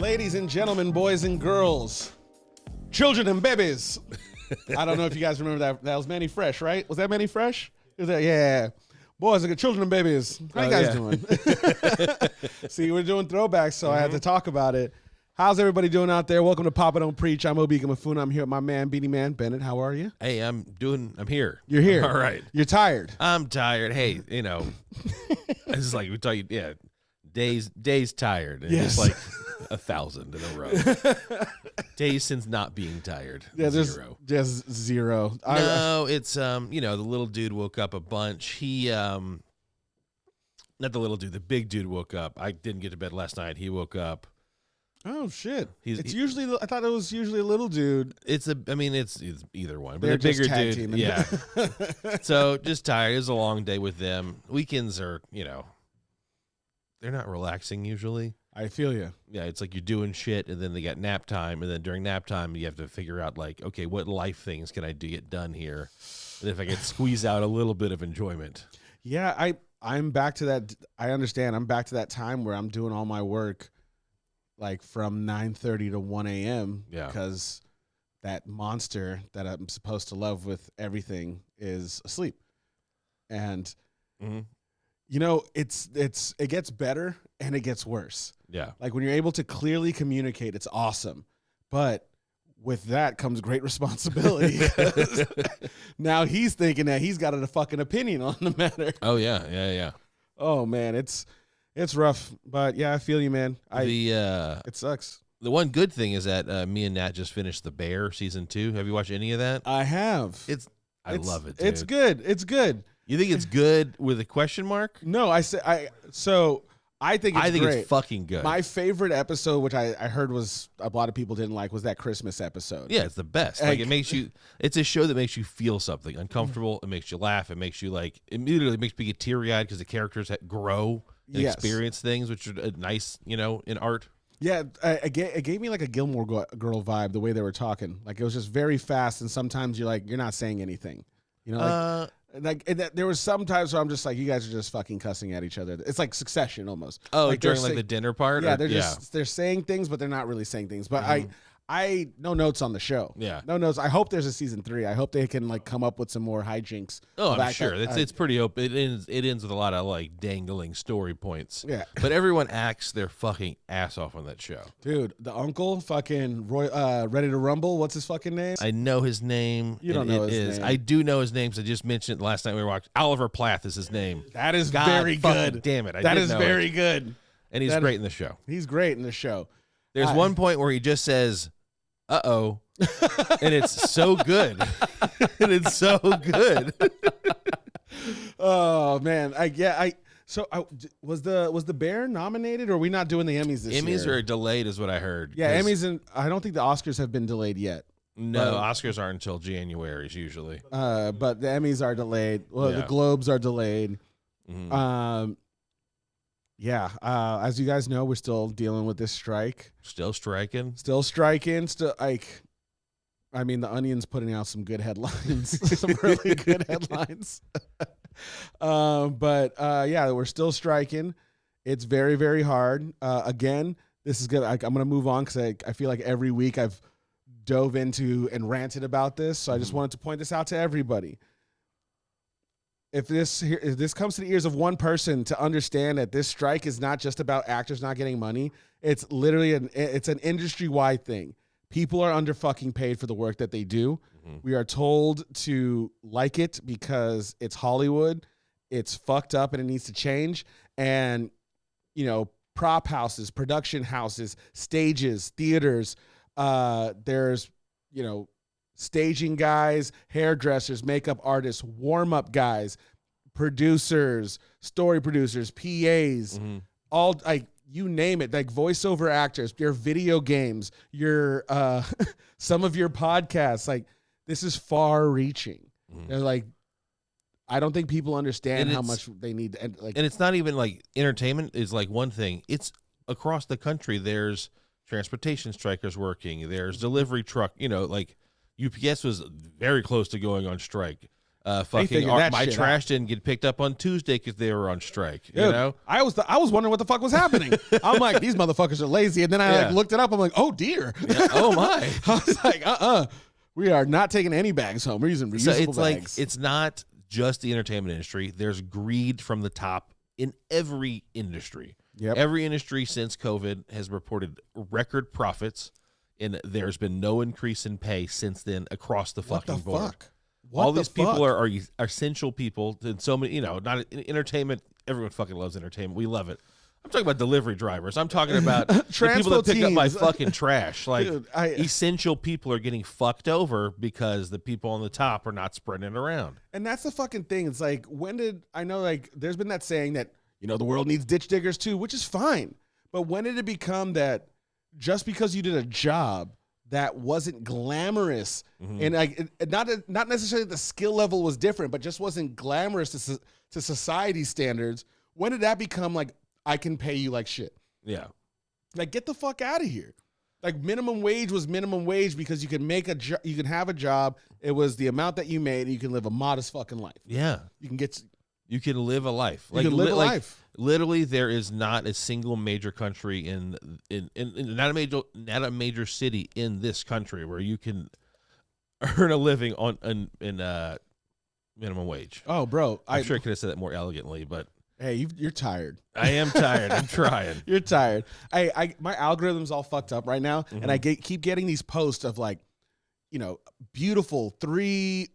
Ladies and gentlemen, boys and girls, children and babies. I don't know if you guys remember that. That was Manny Fresh, right? Was that Manny Fresh? Was that, yeah. Boys and children and babies. How you guys doing? See, we're doing throwbacks, so I had to talk about it. How's everybody doing out there? Welcome to Papa Don't Preach. I'm Obika Mafuna. I'm here with my man, Beanie Man Bennett. How are you? Hey, I'm here. You're here. All right. You're tired. I'm tired. Hey, it's just like we tell you, days tired. And Yes. It's like 1,000 in a row. Days since not being tired. Yeah, there's zero. just zero. No, it's the little dude woke up a bunch. He not the little dude, the big dude woke up. I didn't get to bed last night. He woke up. Oh shit! Usually I thought it was usually a little dude. It's either one, but They're a bigger just tag dude. teaming. Yeah. So just tired. It was a long day with them. Weekends are, they're not relaxing usually. I feel you. Yeah, it's like you're doing shit, and then they got nap time, and then during nap time you have to figure out like, okay, what life things can I get done here, and if I can squeeze out a little bit of enjoyment. Yeah, I'm back to that. I understand. I'm back to that time where I'm doing all my work, like from 9:30 to 1 a.m. Yeah. Because that monster that I'm supposed to love with everything is asleep, and it gets better and it gets worse. Yeah. Like when you're able to clearly communicate, it's awesome, but with that comes great responsibility. Now he's thinking that he's got a fucking opinion on the matter. Oh yeah. Oh man, it's rough, but yeah, I feel you, man. It sucks. The one good thing is that me and Nat just finished The Bear season 2. Have you watched any of that? I have. I love it, dude. It's good. It's good. You think it's good with a question mark? No, I think it's great. It's fucking good. My favorite episode, which I heard was a lot of people didn't like, was that Christmas episode. Yeah, it's the best. Like it makes you. It's a show that makes you feel something uncomfortable. It makes you laugh. It makes you immediately makes me get teary eyed because the characters grow and experience things, which are nice, in art. Yeah, it gave me like a Gilmore Girl vibe the way they were talking. Like it was just very fast, and sometimes you're not saying anything. There was some times where I'm just like, you guys are just fucking cussing at each other. It's like Succession almost. Oh, like during the dinner part? Yeah, they're saying things, but they're not really saying things. But I no notes on the show. Yeah. No notes. I hope there's a season 3. I hope they can come up with some more hijinks. Oh, I'm sure. It's pretty open. It ends with a lot of dangling story points. Yeah. But everyone acts their fucking ass off on that show. Dude, the uncle, fucking Roy, Ready to Rumble. What's his fucking name? I know his name. You don't know his name. I do know his name because I just mentioned it last night we watched. Oliver Plath is his name. That is very good. Damn it. That is very good. And he's great in the show. He's great in the show. There's one point where he just says, uh-oh, and it's so good. And it's so good. Oh man, was the Bear nominated, or are we not doing the Emmys this year? Emmys are delayed is what I heard. Yeah, Emmys, and I don't think the Oscars have been delayed yet. No, Oscars aren't until January usually. But the Emmys are delayed. Well, the Globes are delayed. Mm-hmm. As you guys know, we're still dealing with this strike. Still striking. The Onion's putting out some good headlines, some really good headlines. We're still striking. It's very, very hard. Again, this is good. I'm going to move on because I feel like every week I've dove into and ranted about this. So I just wanted to point this out to everybody. If this comes to the ears of one person to understand that this strike is not just about actors not getting money, it's literally an industry-wide thing. People are under fucking paid for the work that they do. Mm-hmm. We are told to like it because it's Hollywood. It's fucked up and it needs to change. And, prop houses, production houses, stages, theaters, there's, staging guys, hairdressers, makeup artists, warm-up guys, producers, story producers, PAs, all you name it, voiceover actors, your video games, your some of your podcasts. This is far-reaching. They're I don't think people understand how much they need. And it's not even entertainment is one thing. It's across the country. There's transportation strikers working. There's delivery truck. UPS was very close to going on strike. Fucking my trash didn't get picked up on Tuesday because they were on strike. Dude, you know, I was wondering what the fuck was happening. I'm like, these motherfuckers are lazy, and then I like looked it up. I'm like, oh dear. Yeah. Oh my. I was like, we are not taking any bags home. We're using reusable bags. Like it's not just the entertainment industry. There's greed from the top in every industry. Yep. Every industry since COVID has reported record profits, and there's been no increase in pay since then across the fucking board. Fuck? All these people are essential people, and so many, not entertainment. Everyone fucking loves entertainment. We love it. I'm talking about delivery drivers. I'm talking about the people that pick up my fucking trash. Like, dude, essential people are getting fucked over because the people on the top are not spreading it around. And that's the fucking thing. It's like, there's been that saying that, the world needs ditch diggers too, which is fine. But when did it become that just because you did a job that wasn't glamorous, and not necessarily the skill level was different, but just wasn't glamorous to society standards? When did that become like, I can pay you like shit? Yeah, like get the fuck out of here. Like minimum wage was minimum wage because you could you can have a job. It was the amount that you made, and you can live a modest fucking life. Yeah, you can live a life. You can live a life. Literally, there is not a single major country in not a major city in this country where you can earn a living in minimum wage. Oh, bro, I'm sure I could have said that more elegantly, but hey, you're tired. I am tired. I'm trying. You're tired. My algorithm's all fucked up right now, and I keep getting these posts of like, beautiful 3-4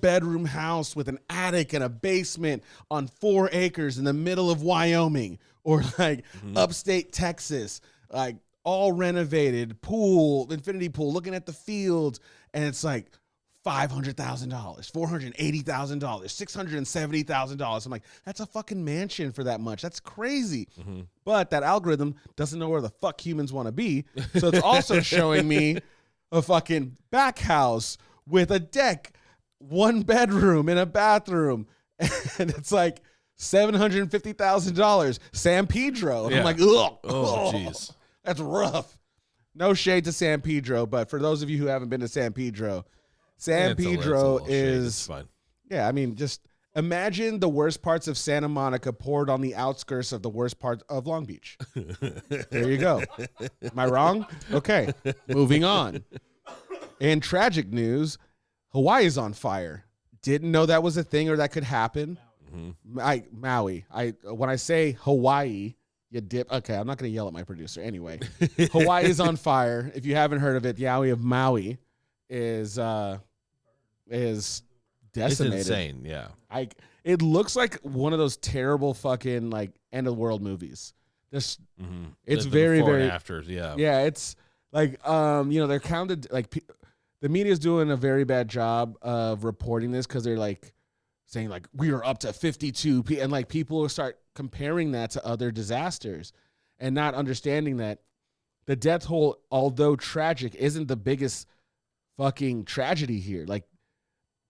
bedroom house with an attic and a basement on 4 acres in the middle of Wyoming, or like upstate Texas, like all renovated, pool, infinity pool, looking at the fields, and it's like $500,000, $480,000, $670,000. I'm like, that's a fucking mansion for that much. That's crazy. But that algorithm doesn't know where the fuck humans want to be, so it's also showing me a fucking back house with a deck, 1 bedroom and a bathroom, and it's like $750,000. San Pedro. And I'm like, ugh. Oh, jeez. That's rough. No shade to San Pedro, but for those of you who haven't been to San Pedro, San Pedro is fun. Yeah, I mean, just imagine the worst parts of Santa Monica poured on the outskirts of the worst part of Long Beach. There you go. Am I wrong? Okay, moving on. In tragic news, Hawaii is on fire. Didn't know that was a thing or that could happen. Maui. When I say Hawaii, you dip. Okay, I'm not going to yell at my producer. Anyway, Hawaii is on fire. If you haven't heard of it, the Yaoi of Maui is decimated. It's insane. Yeah. It looks like one of those terrible fucking like end of the world movies. It's very, very afters. Yeah. Yeah. It's like, they're counted like the media is doing a very bad job of reporting this, because they're like saying like we are up to 52 and like people will start comparing that to other disasters and not understanding that the death toll, although tragic, isn't the biggest fucking tragedy here. Like,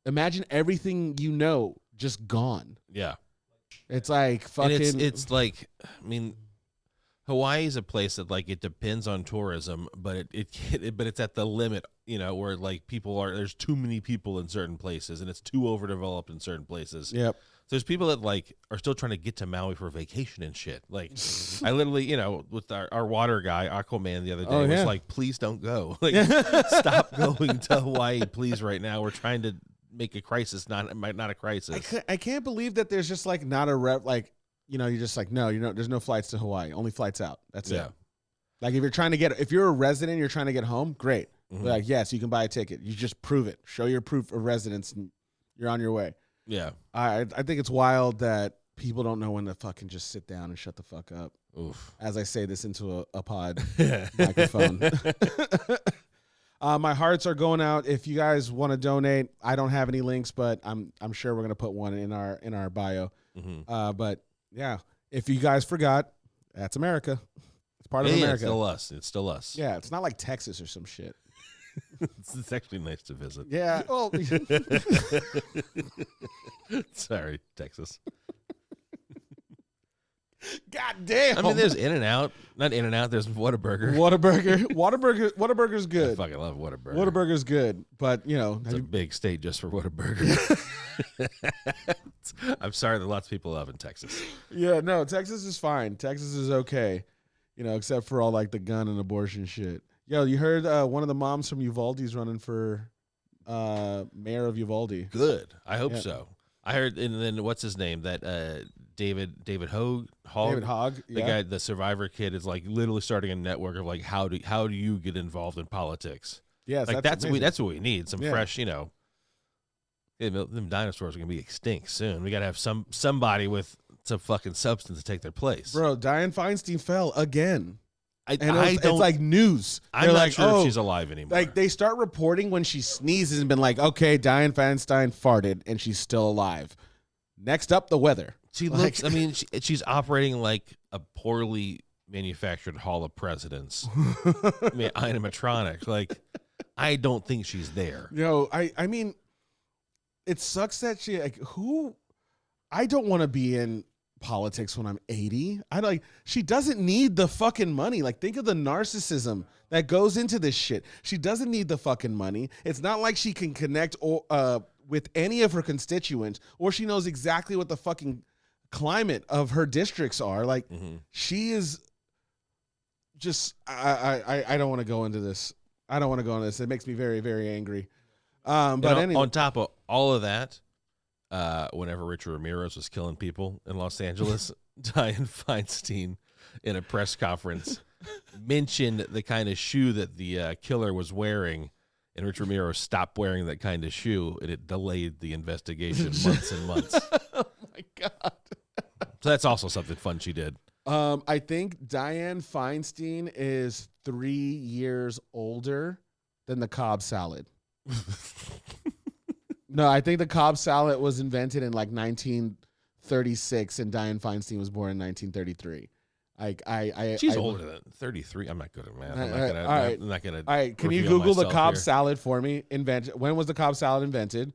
imagine everything just gone. Yeah. It's like fucking. And it's like, I mean, Hawaii is a place that like it depends on tourism, but but it's at the limit, where like there's too many people in certain places, and it's too overdeveloped in certain places. Yep. So there's people that like are still trying to get to Maui for vacation and shit. Like, I literally, with our water guy, Aquaman, the other day was like, please don't go. Like, stop going to Hawaii, please, right now. We're trying to make a crisis, not a crisis. I can't believe that there's just like not a rep, like, you're just like, no, there's no flights to Hawaii, only flights out. That's it. Like, if you're a resident, you're trying to get home, great. Like, yes, you can buy a ticket. You just prove it. Show your proof of residence, and you're on your way. Yeah. I think it's wild that people don't know when to fucking just sit down and shut the fuck up. Oof. As I say this into a pod microphone. My hearts are going out. If you guys want to donate, I don't have any links, but I'm sure we're gonna put one in our bio. But yeah, if you guys forgot, that's America. It's part of America. It's still us. It's still us. Yeah, it's not like Texas or some shit. It's actually nice to visit. Yeah. Well, sorry, Texas. God damn. I mean, there's In-N-Out. Not In-N-Out. There's Whataburger. Whataburger's good. I fucking love Whataburger. Whataburger's good, but you know, It's a big state just for Whataburger. I'm sorry that lots of people love in Texas. Yeah, no, Texas is fine. Texas is okay, you know, except for all like the gun and abortion shit. Yo, you heard one of the moms from Uvalde's running for mayor of Uvalde. Good. I hope so. I heard, and then what's his name? That David Hogg. David Hogg, the guy, the Survivor kid, is like literally starting a network of like how do you get involved in politics? Yes, like that's what we need. Some fresh, you know. Them dinosaurs are gonna be extinct soon. We gotta have somebody with some fucking substance to take their place. Bro, Dianne Feinstein fell again. It's like news. I'm not sure if she's alive anymore. Like they start reporting when she sneezes and been like, okay, Dianne Feinstein farted and she's still alive. Next up, the weather. She looks. I mean, she's operating like a poorly manufactured Hall of Presidents. I mean, animatronic. Like, I don't think she's there. No, I mean, it sucks that she I don't want to be in politics when I'm 80. She doesn't need the fucking money. Like, think of the narcissism that goes into this shit. She doesn't need the fucking money. It's not like she can connect with any of her constituents, or she knows exactly what the fucking climate of her districts are. Like, she is just I don't want to go into this. I don't want to go into this. It makes me very, very angry. But anyway, on top of all of that, whenever Richard Ramirez was killing people in Los Angeles, Dianne Feinstein, in a press conference, mentioned the kind of shoe that the killer was wearing, and Richard Ramirez stopped wearing that kind of shoe, and it delayed the investigation months and months. Oh my God. So that's also something fun she did. I think Dianne Feinstein is 3 years older than the Cobb salad. No, I think the Cobb salad was invented in like 1936, and Dianne Feinstein was born in 1933. She's older than 33. I'm not good at math. I'm not gonna. All right, can you Google the Cobb salad for me? When was the Cobb salad invented?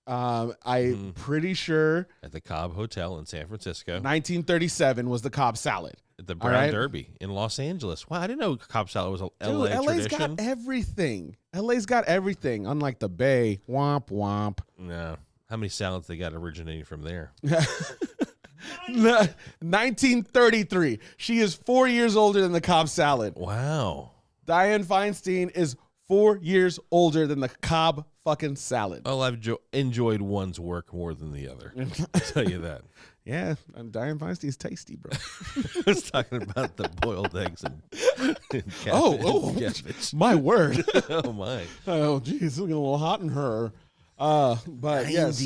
I'm pretty sure at the Cobb Hotel in San Francisco. 1937 was the Cobb salad. At the Brown Derby in Los Angeles. Wow, I didn't know Cobb salad was a LA LA's tradition. got everything. LA's got everything, unlike the Bay. Womp womp. No. How many salads they got originating from there? 1933. She is 4 years older than the Cobb salad. Wow. Dianne Feinstein is 4 years older than the Cobb fucking salad. Well, I've enjoyed one's work more than the other. I'll tell you that. Yeah, Dianne Feinstein's tasty, bro. I was talking about the boiled eggs and cabbage. Cabbage. My word. Oh, my. Oh, geez, it's getting a little hot in her. But yes,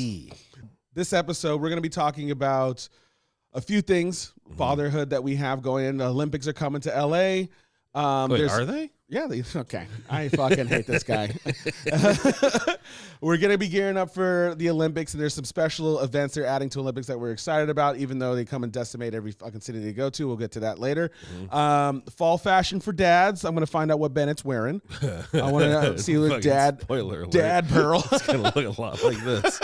this episode, we're going to be talking about a few things, fatherhood that we have going in. The Olympics are coming to L.A. Wait, are they? Yeah, okay. I fucking hate this guy. We're going to be gearing up for the Olympics, and there's some special events they're adding to Olympics that we're excited about, even though they come and decimate every fucking city they go to. We'll get to that later. Fall fashion for dads. I'm going to find out what Bennett's wearing. I want to see what dad Pearl. It's going to look a lot like this.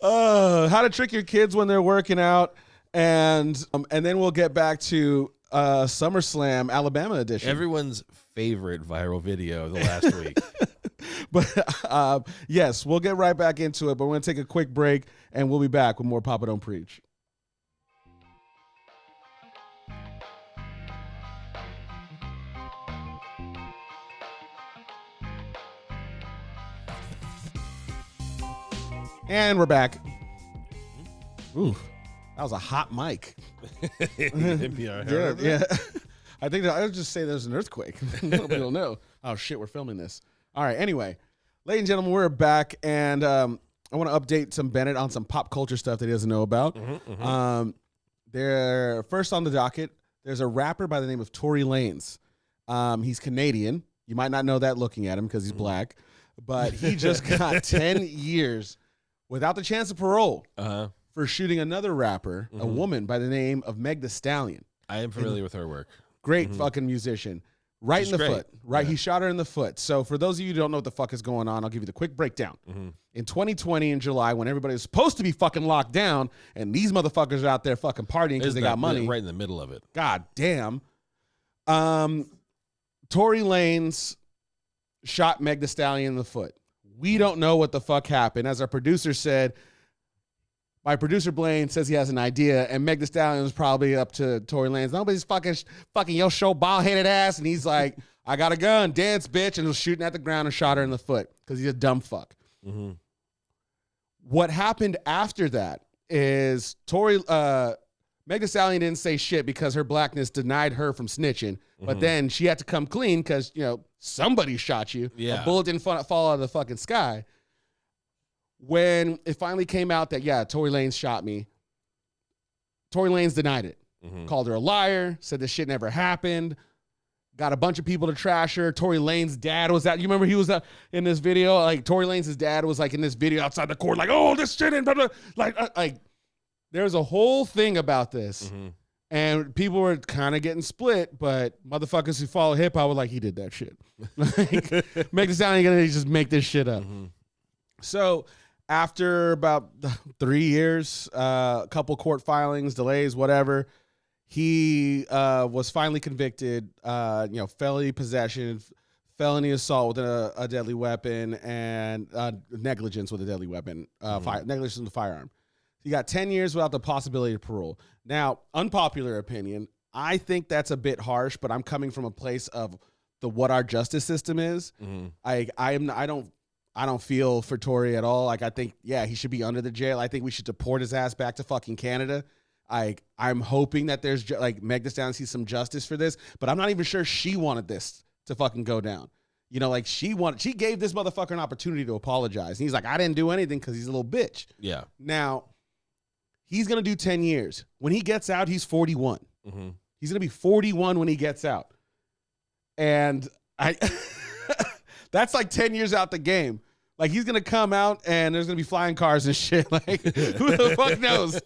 How to trick your kids when they're working out. And then we'll get back to SummerSlam Alabama edition. Everyone's favorite viral video of the last week. But yes, we'll get right back into it. But we're going to take a quick break, and we'll be back with more Papa Don't Preach. And we're back. Ooh. That was a hot mic. Yeah. I think I would just say there's an earthquake. Nobody will know. Oh, shit, we're filming this. All right, anyway. Ladies and gentlemen, we're back, and I want to update some Bennett on some pop culture stuff that he doesn't know about. They're first on the docket, there's a rapper by the name of Tory Lanez. He's Canadian. You might not know that looking at him because he's black, but he just got 10 years without the chance of parole. For shooting another rapper, a woman by the name of Meg Thee Stallion. I am familiar with her work. Great fucking musician. Right She's in the great. foot. Right. Yeah. He shot her in the foot. So for those of you who don't know what the fuck is going on, I'll give you the quick breakdown. In 2020 in July, when everybody was supposed to be fucking locked down and these motherfuckers are out there fucking partying because they got money. Right in the middle of it. God damn. Tory Lanez shot Meg Thee Stallion in the foot. We don't know what the fuck happened. As our producer said, my producer Blaine says he has an idea, and Meg Thee Stallion was probably up to Tory Lanez. Nobody's fucking yo show bald-headed ass, and he's like, I got a gun, dance, bitch, and was shooting at the ground and shot her in the foot because he's a dumb fuck. Mm-hmm. What happened after that is Meg Thee Stallion didn't say shit because her blackness denied her from snitching, but then she had to come clean because, somebody shot you. Yeah. A bullet didn't fall out of the fucking sky. When it finally came out that, Tory Lanez shot me, Tory Lanez denied it. Called her a liar, said this shit never happened, got a bunch of people to trash her. Tory Lanez's dad was out. You remember he was in this video? Like, Tory Lanez's dad was, like, in this video outside the court, like, oh, this shit and blah, blah. Like, there's a whole thing about this. And people were kind of getting split, but motherfuckers who follow hip-hop were like, he did that shit. Like, Meg Thee Stallion gonna just make this shit up. So after about 3 years, a couple court filings, delays, whatever, he was finally convicted, felony possession, felony assault with a deadly weapon, and negligence with a deadly weapon, negligence with a firearm. He got 10 years without the possibility of parole. Now, unpopular opinion, I think that's a bit harsh, but I'm coming from a place of what our justice system is. I don't feel for Tory at all. Like, I think, he should be under the jail. I think we should deport his ass back to fucking Canada. I'm hoping that there's Meg Thee Stallion sees some justice for this, but I'm not even sure she wanted this to fucking go down. She gave this motherfucker an opportunity to apologize. And he's like, I didn't do anything because he's a little bitch. Yeah. Now, he's going to do 10 years. When he gets out, he's 41. He's going to be 41 when he gets out. And that's like 10 years out the game. Like, he's going to come out and there's going to be flying cars and shit. Like, who the fuck knows?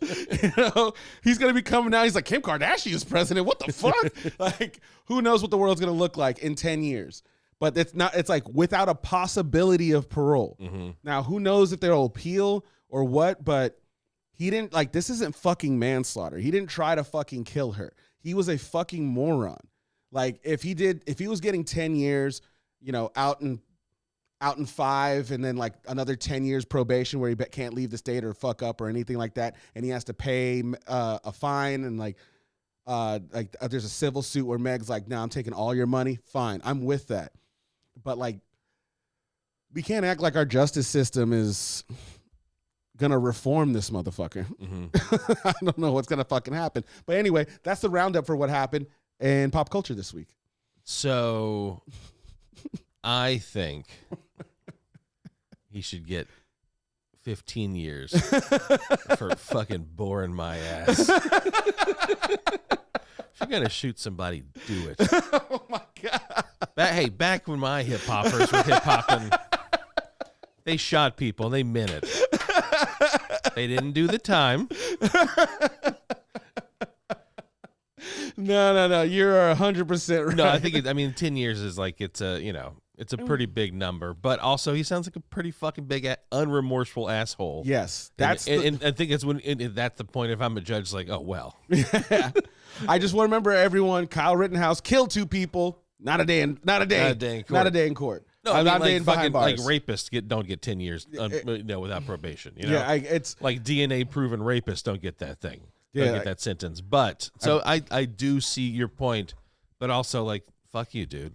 He's going to be coming out. He's like, Kim Kardashian is president. What the fuck? Like, who knows what the world's going to look like in 10 years? But it's like without a possibility of parole. Now, who knows if they'll appeal or what, but he didn't, this isn't fucking manslaughter. He didn't try to fucking kill her. He was a fucking moron. Like, if he was getting 10 years, out in 5 and then like another 10 years probation where he can't leave the state or fuck up or anything like that, and he has to pay a fine and there's a civil suit where Meg's like, no, I'm taking all your money. Fine, I'm with that. But we can't act like our justice system is gonna reform this motherfucker. I don't know what's gonna fucking happen. But anyway, that's the roundup for what happened in pop culture this week. So I think he should get 15 years for fucking boring my ass. If you're going to shoot somebody, do it. Oh, my God. Back when my hip-hoppers were hip-hopping, they shot people, and they meant it. They didn't do the time. No. You're 100% right. No, I think 10 years is it's a pretty big number, but also he sounds like a pretty fucking big, unremorseful asshole. Yes, and I think it's that's the point. If I'm a judge, like, oh well. Yeah. I just want to remember everyone. Kyle Rittenhouse killed 2 people. Not a day in court. No, I mean, fucking rapists don't get 10 years, without probation. Yeah, it's like DNA proven rapists don't get that thing. Don't get that sentence. But so I do see your point, but also fuck you, dude.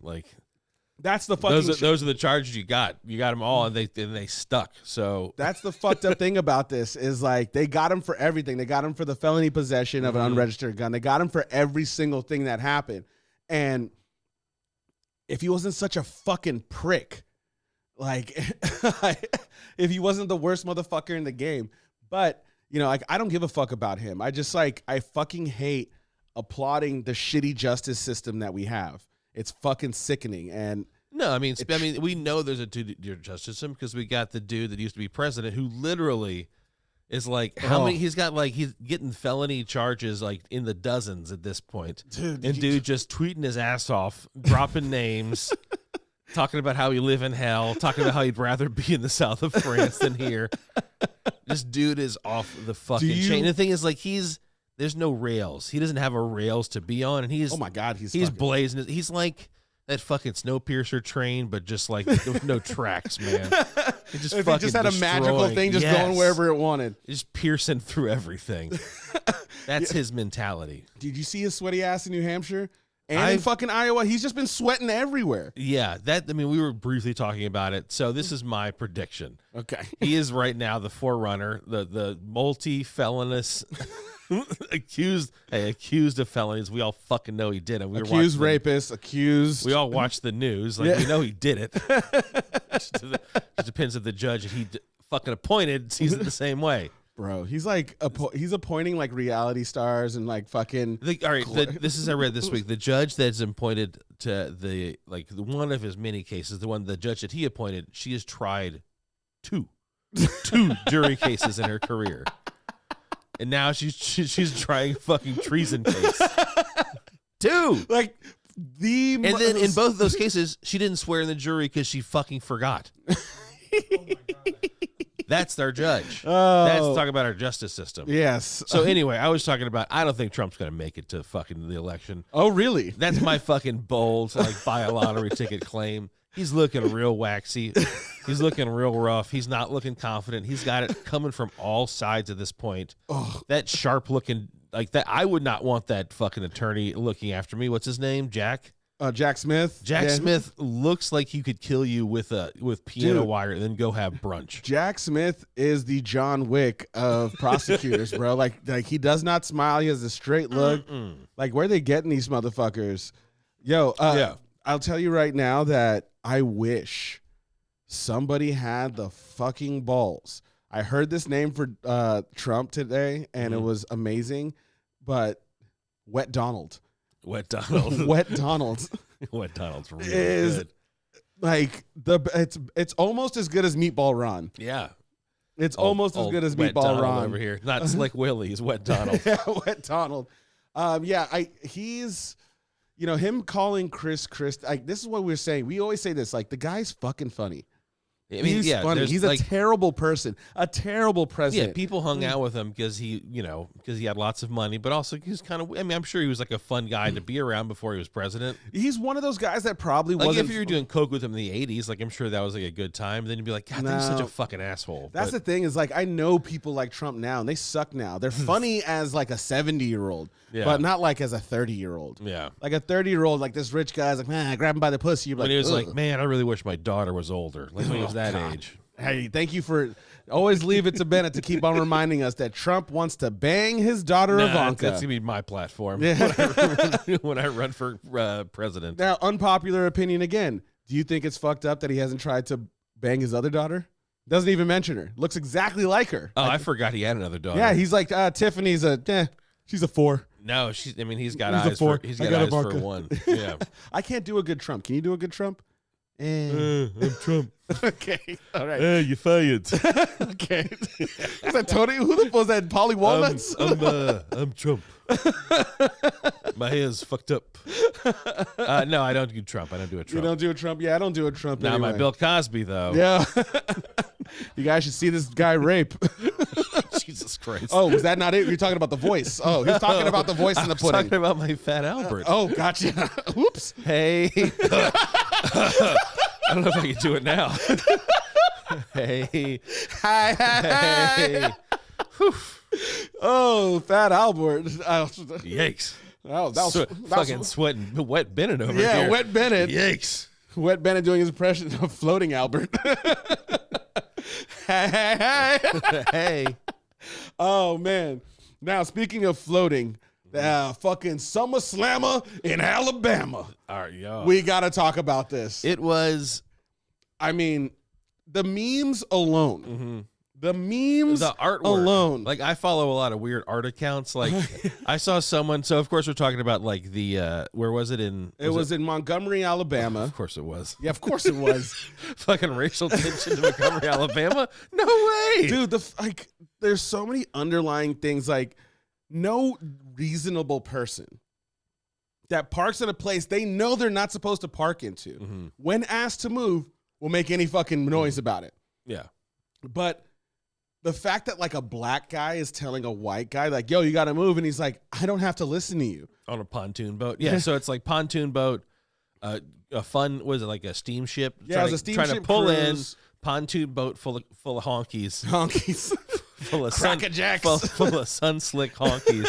That's the fucking those are the charges you got. You got them all, and they stuck. So that's the fucked up thing about this is they got him for everything. They got him for the felony possession of an unregistered gun. They got him for every single thing that happened. And if he wasn't such a fucking prick, if he wasn't the worst motherfucker in the game, but I don't give a fuck about him. I just I fucking hate applauding the shitty justice system that we have. It's fucking sickening. And no, we know there's a two-tier justice system because we got the dude that used to be president who literally is like how many he's got. Like he's getting felony charges like in the dozens at this point. Dude just tweeting his ass off, dropping names, talking about how he live in hell, talking about how he'd rather be in the south of France than here. This dude is off the fucking chain. The thing is, like, there's no rails. He doesn't have a rails to be on, and he's, oh my god, he's blazing. He's like that fucking Snowpiercer train, but just like with no tracks, man. It just if he just had a magical thing just going wherever it wanted. Just piercing through everything. That's his mentality. Did you see his sweaty ass in New Hampshire? And in fucking Iowa, he's just been sweating everywhere. Yeah, we were briefly talking about it. So this is my prediction. Okay. He is right now the forerunner, the multi-felonious accused of felonies. We all fucking know he did it. Accused rapist, accused. We all watch the news. Like, we know he did it. It depends if the judge that he fucking appointed sees it the same way. Bro, he's like he's appointing like reality stars and like fucking. All right, this is I read this week. The judge that's appointed to the one of his many cases, the judge that he appointed, she has tried two jury cases in her career, and now she's trying fucking treason case. Two, like and then in both of those cases, she didn't swear in the jury because she fucking forgot. Oh my God. That's their judge. Oh. That's talking about our justice system. Yes. So anyway, I was talking about, I don't think Trump's going to make it to fucking the election. Oh, really? That's my fucking bold, like, buy a lottery ticket claim. He's looking real waxy. He's looking real rough. He's not looking confident. He's got it coming from all sides at this point. Oh. That sharp looking, like that. I would not want that fucking attorney looking after me. What's his name? Jack? Jack Smith. Jack Smith looks like he could kill you with piano wire and then go have brunch. Jack Smith is the John Wick of prosecutors, bro. Like he does not smile. He has a straight look. Like, where are they getting these motherfuckers? Yo, I'll tell you right now that I wish somebody had the fucking balls. I heard this name for Trump today, and it was amazing, but Wet Donald. Wet Donald. Wet Donald. Wet Donald's really good. Like it's almost as good as Meatball Ron. Yeah. It's almost as good as Meatball Ron over here. Not Slick Willie, he's Wet Donald. Yeah, Wet Donald. He's him calling Chris, like, this is what we're saying. We always say this, like, the guy's fucking funny. I mean, he's funny. He's a terrible person, a terrible president. Yeah, people hung out with him because he had lots of money, but also he's kind of, I mean, I'm sure he was like a fun guy to be around before he was president. He's one of those guys that probably like wasn't. If you were doing coke with him in the 80s, like, I'm sure that was like a good time. Then you'd be like, God, he's such a fucking asshole. That's the thing, is like, I know people like Trump now, and they suck now. They're funny as like a 70-year-old, but not like as a 30-year-old. Yeah, like a 30-year-old, like this rich guy's like, man, I grab him by the pussy. You're when like, he was like, man, I really wish my daughter was older. Like when he was that age. Hey, thank you for always leave it to Bennett to keep on reminding us that Trump wants to bang his daughter Ivanka. That's gonna be my platform when I run for president. Now, unpopular opinion again. Do you think it's fucked up that he hasn't tried to bang his other daughter? Doesn't even mention her. Looks exactly like her. Oh, I forgot he had another daughter. Yeah, he's like, Tiffany's she's a 4. No, he's got eyes for one. Yeah. I can't do a good Trump. Can you do a good Trump? I'm Trump. Okay, all right. You fired. Okay. Was that Tony? Who the fuck was that? Polly Walnuts? I'm Trump. My hair's fucked up. No, I don't do Trump. I don't do a Trump. You don't do a Trump? Yeah, I don't do a Trump Not anyway. my Bill Cosby, though. Yeah. You guys should see this guy rape. Jesus Christ. Oh, was that not it? You're talking about the voice. Oh, he was talking about the voice in the pudding. Talking about my Fat Albert. Oh, gotcha. Oops. Hey. I don't know if I can do it now. Hey. Hi. Hey. Oh, Fat Albert. Yikes. Oh, that was fucking sweating. Wet Bennett over here. Yeah, Wet Bennett. Yikes. Wet Bennett doing his impression of Floating Albert. Hey. Oh, man. Now, speaking of floating, fucking Summer Slamma in Alabama. All right, yo. We got to talk about this. It was. I mean, the memes alone. The memes, the artwork alone. Like, I follow a lot of weird art accounts. Like, I saw someone. So of course we're talking about like the where was it in? It was in Montgomery, Alabama. Of course it was. Yeah, of course it was. Fucking racial tension in Montgomery, Alabama. No way, dude. There's so many underlying things. Like, no reasonable person that parks in a place they know they're not supposed to park into, when asked to move, will make any fucking noise about it. Yeah, but the fact that like a black guy is telling a white guy like, yo, you got to move. And he's like, I don't have to listen to you. On a pontoon boat. Yeah. So it's like pontoon boat, a fun, was it like a steamship? Yeah, it was a steamship trying to pull cruise. in, pontoon boat full of honkies. Honkies. Full of Crackajacks. full of sun slick honkies.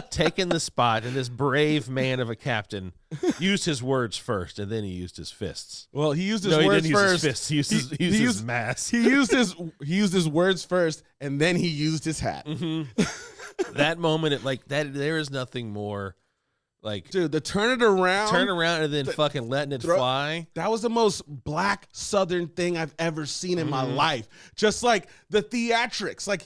Taking the spot, and this brave man of a captain used his words first, and then he used his fists. Well, he used his words words first. first. He used his fists. He used his mass. He used his words first, and then he used his hat. That moment, there is nothing more. Like, dude, the turn it around, and then fucking letting it fly. That was the most black Southern thing I've ever seen in my life. Just like the theatrics, like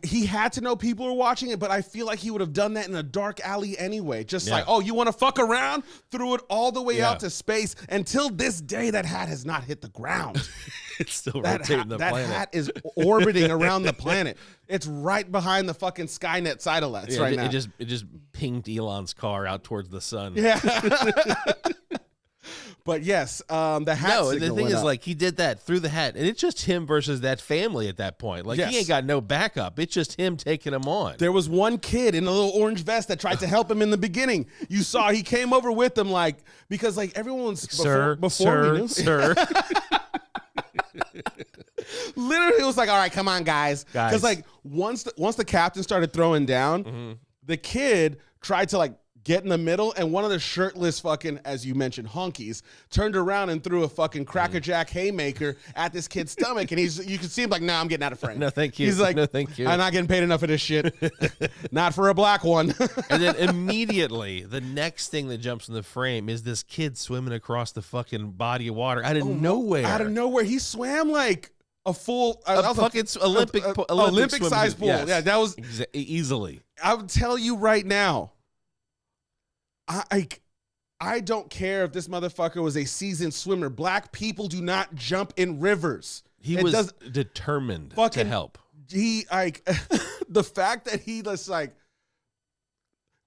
he had to know people were watching it, but I feel like he would have done that in a dark alley anyway. Just like, oh, you want to fuck around? Threw it all the way out to space. Until this day, that hat has not hit the ground. It's still rotating the planet. That hat is orbiting around the planet. It's right behind the fucking Skynet satellites right now. It just pinged Elon's car out towards the sun. Yeah. But yes, the hat. No, the thing is, like, he did that through the hat, and it's just him versus that family at that point. Like, he ain't got no backup. It's just him taking him on. There was one kid in a little orange vest that tried to help him in the beginning. You saw he came over with them, like, because like everyone's before we knew. Sir. Literally, it was like, all right, come on, guys. Because like once the captain started throwing down, the kid tried to like get in the middle, and one of the shirtless fucking, as you mentioned, honkies turned around and threw a fucking crackerjack haymaker at this kid's stomach, and you can see him like, nah, I'm getting out of frame. No, thank you. He's like, no, thank you. I'm not getting paid enough for this shit. Not for a black one. And then immediately, the next thing that jumps in the frame is this kid swimming across the fucking body of water out of nowhere. Out of nowhere, he swam like a full fucking Olympic size pool. Yes. Yeah, that was easily. I would tell you right now, I don't care if this motherfucker was a seasoned swimmer. Black people do not jump in rivers. He was determined to help. He the fact that he was like,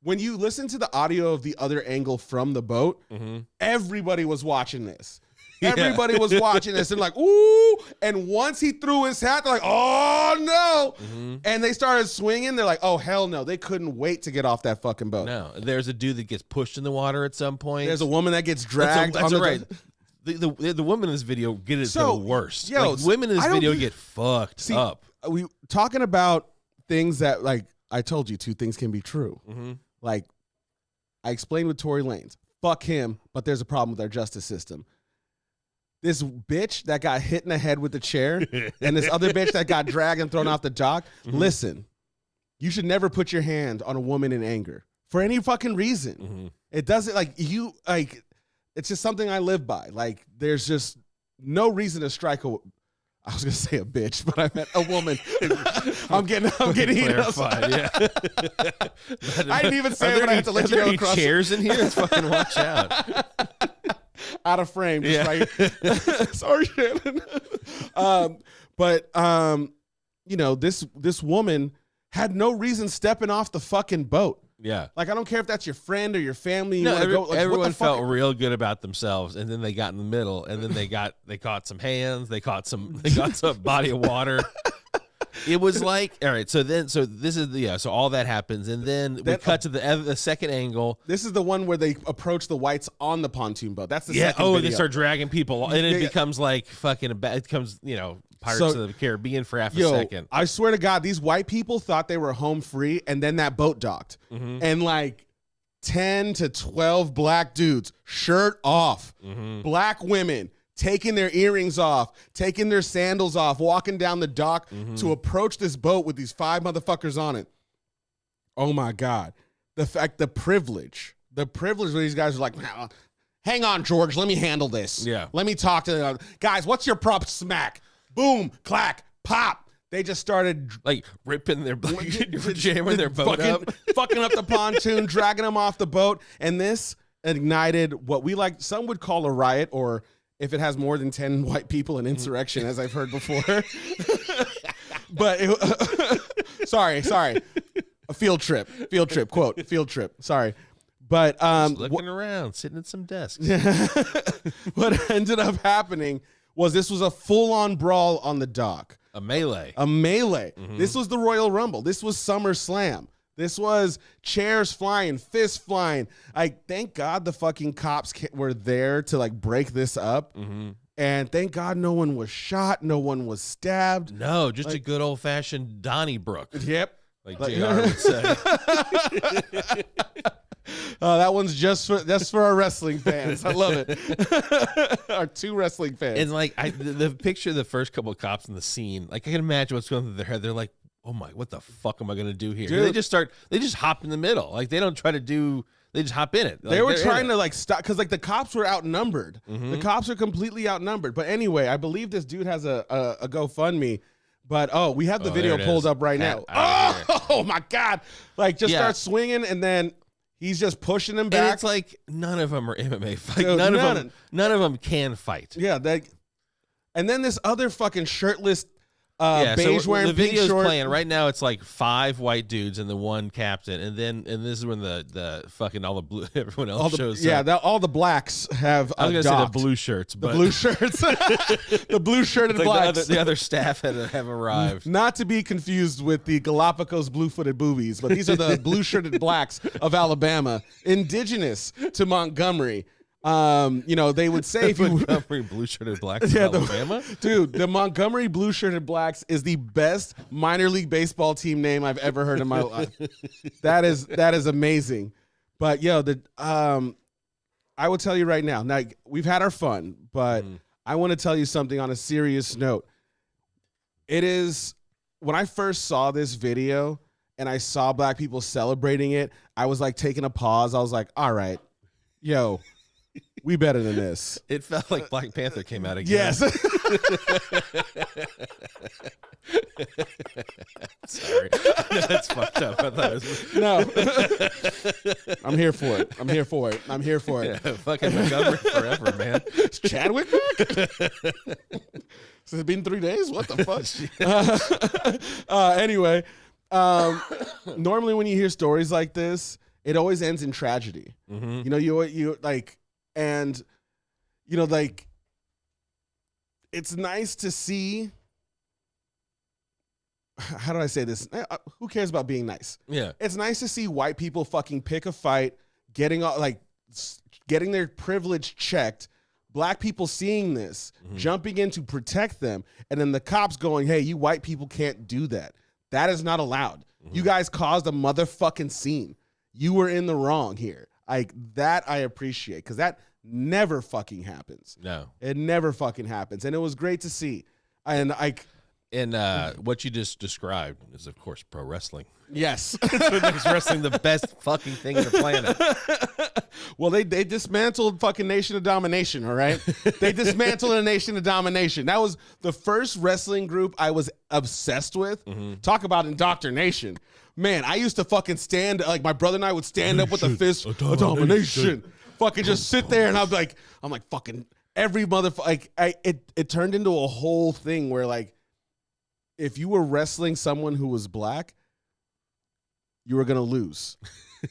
when you listen to the audio of the other angle from the boat, everybody was watching this. Everybody was watching this and like, ooh. And once he threw his hat, they're like, oh no. And they started swinging. They're like, oh hell no. They couldn't wait to get off that fucking boat. No, there's a dude that gets pushed in the water at some point. There's a woman that gets dragged. That's right. The women in this video get it the worst. Yo, like, women in this video get fucked up. We talking about things that, like, I told you 2 things can be true. Like, I explained with Tory Lanez. Fuck him, but there's a problem with our justice system. This bitch that got hit in the head with the chair and this other bitch that got dragged and thrown off the dock. Listen, you should never put your hand on a woman in anger for any fucking reason. It doesn't, like, it's just something I live by. Like, there's just no reason to strike I was gonna say a bitch, but I meant a woman. I'm getting clarified. Yeah. I didn't even say it, but I had to let you know across. Chairs in here? Let's fucking watch out. Out of frame, just right. Sorry, Shannon. But you know, this woman had no reason stepping off the fucking boat. Yeah. Like, I don't care if that's your friend or your family. No, everyone felt real good about themselves, and then they got in the middle, and then they caught some hands, they caught some body of water. It was like, all right, so this is so all that happens, and then we cut to the second angle. This is the one where they approach the whites on the pontoon boat. That's the second video. They start dragging people, and it becomes like fucking it becomes, Pirates of the Caribbean for half a second. I swear to God, these white people thought they were home free, and then that boat docked. And like 10 to 12 black dudes, shirt off, black women taking their earrings off, taking their sandals off, walking down the dock to approach this boat with these 5 motherfuckers on it. Oh my God. The privilege where these guys are like, hang on, George, let me handle this. Yeah. Let me talk to them. Guys, what's your prop smack? boom, clack, pop. They just started like ripping their jamming their boat up, fucking up the pontoon, dragging them off the boat, and this ignited what we like. Some would call a riot, or if it has more than 10 white people, an insurrection, as I've heard before. But sorry, a field trip, quote, field trip. Sorry, but just looking around, sitting at some desks. What ended up happening was this was a full-on brawl on the dock. A melee. Mm-hmm. This was the Royal Rumble. This was SummerSlam. This was chairs flying, fists flying. Thank God the fucking cops were there to like break this up. Mm-hmm. And thank God no one was shot. No one was stabbed. No, just a good old fashioned Donnybrook. Yep. Like JR would say. That one's just for our wrestling fans. I love it. Our 2 wrestling fans. And like the picture of the first couple of cops in the scene, like I can imagine what's going through their head. They're like, oh my, what the fuck am I going to do here? They just hop in the middle. Like they don't try to do, they just hop in it. Like, they were trying to like stop because like the cops were outnumbered. Mm-hmm. The cops are completely outnumbered. But anyway, I believe this dude has a GoFundMe. But we have the video pulled up right now. Oh my God. Like just start swinging and then he's just pushing them back. And it's like none of them are MMA fight. None of them can fight. Yeah. And then this other fucking shirtless beige wearing the video's pink short. Playing right now. It's like 5 white dudes and the 1 captain, and this is when the fucking all the blue everyone else shows up. Yeah, all the blacks have. I was gonna say the blue shirts, but the blue shirts, the blue shirted blacks. The other staff have arrived. Not to be confused with the Galapagos blue-footed boobies, but these are the blue shirted blacks of Alabama, indigenous to Montgomery. They would say if you Montgomery blue-shirted blacks in Alabama, dude, the Montgomery blue-shirted blacks is the best minor league baseball team name I've ever heard in my life. That is amazing. But I will tell you right now. Now we've had our fun, but I want to tell you something on a serious note. It is when I first saw this video and I saw black people celebrating it, I was like taking a pause. I was like, all right, yo. We better than this. It felt like Black Panther came out again. Yes. Sorry. That's fucked up. I thought it was... No. I'm here for it. Yeah, fucking Montgomery forever, man. Is Chadwick back? It's been 3 days? What the fuck? Anyway, normally when you hear stories like this, it always ends in tragedy. Mm-hmm. You know, you like... And, it's nice to see, how do I say this? Who cares about being nice? Yeah. It's nice to see white people fucking pick a fight, getting their privilege checked, black people seeing this, jumping in to protect them, and then the cops going, hey, you white people can't do that. That is not allowed. You guys caused a motherfucking scene. You were in the wrong here. That I appreciate because that never fucking happens. No, it never fucking happens, and it was great to see. And what you just described is, of course, pro wrestling. Yes, makes wrestling the best fucking thing on the planet. Well, they dismantled fucking Nation of Domination. All right, they dismantled a Nation of Domination. That was the first wrestling group I was obsessed with. Talk about indoctrination. Man, I used to fucking stand, like my brother and I would stand up with the fist, domination. Fucking just sit there and I'm like fucking every motherfucker. It turned into a whole thing where like, if you were wrestling someone who was black, you were going to lose.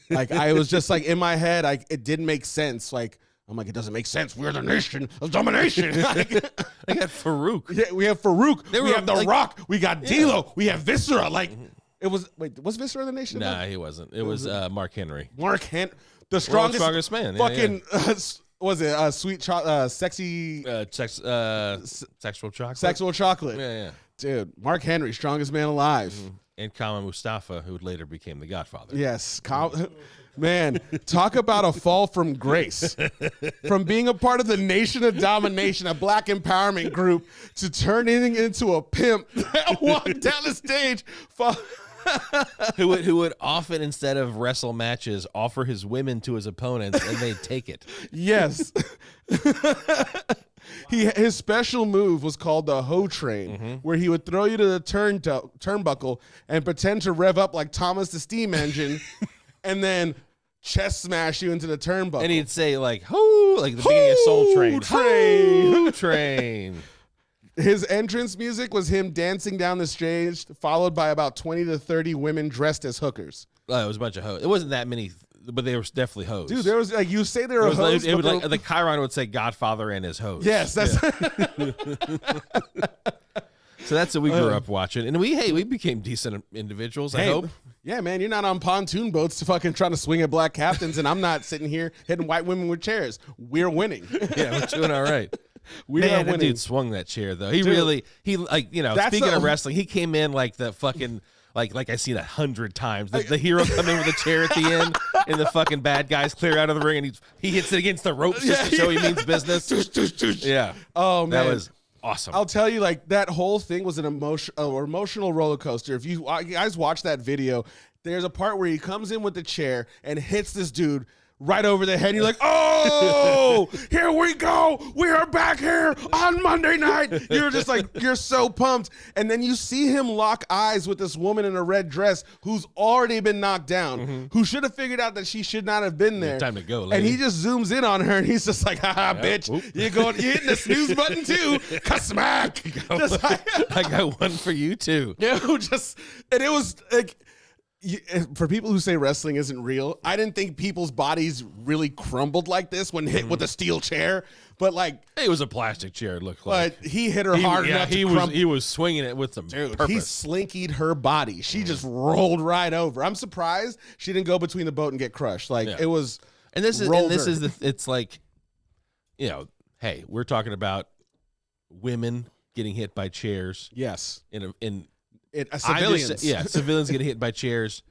Like I was just like in my head, it didn't make sense. Like, I'm like, it doesn't make sense. We're the Nation of Domination. I got Farouk. Yeah, we have Farouk. We have The Rock. We got D'Lo. We have Viscera. Like, was Viscera the Nation? Nah, he wasn't. It was Mark Henry. The strongest man. Fucking was it sweet sexy sexual chocolate? Sexual chocolate. Yeah. Dude, Mark Henry, strongest man alive. And Kama Mustafa, who later became the Godfather. Yes. Man, talk about a fall from grace. From being a part of the Nation of Domination, a black empowerment group, to turning into a pimp that walked down the stage. who would often, instead of wrestle matches, offer his women to his opponents and they'd take it. Yes. His special move was called the hoe train, where he would throw you to the turnbuckle and pretend to rev up like Thomas the Steam Engine, and then chest smash you into the turnbuckle. And he'd say like "Hoo," like the beginning of Soul Train. Train. Train. His entrance music was him dancing down the stage, followed by about 20 to 30 women dressed as hookers. Oh, it was a bunch of hoes. It wasn't that many, but they were definitely hoes. Dude, there was like you say there were hoes. It would like the Chiron would say Godfather and his hoes. Yes, that's So that's what we grew up watching, and we became decent individuals. I hope. Yeah, man, you're not on pontoon boats to fucking trying to swing at black captains, and I'm not sitting here hitting white women with chairs. We're winning. Yeah, we're doing all right. We Man, are that winning. dude swung that chair though. He like speaking of wrestling, he came in like the fucking like I've seen 100 times. The hero come in with a chair at the end, and the fucking bad guys clear out of the ring, and he hits it against the ropes just to show he means business. Yeah. Oh man, that was awesome. I'll tell you, like that whole thing was an emotional roller coaster. If you guys watch that video, there's a part where he comes in with the chair and hits this dude right over the head. You're like, oh, here we go. We are back here on Monday night. You're just like, you're so pumped. And then you see him lock eyes with this woman in a red dress who's already been knocked down, who should have figured out that she should not have been there. Time to go, lady. And he just zooms in on her and he's just like, haha, bitch, you're hitting the snooze button too. Smack. Just like, I got one for you too. And it was like, for people who say wrestling isn't real, I didn't think people's bodies really crumbled like this when hit with a steel chair. But like, it was a plastic chair. It looked like. But he hit her hard enough. He was swinging it with some purpose. He slinkied her body. She just rolled right over. I'm surprised she didn't go between the boat and get crushed. Like it was. And this is it's like, hey, we're talking about women getting hit by chairs. Yes. Civilians. Civilians getting hit by chairs.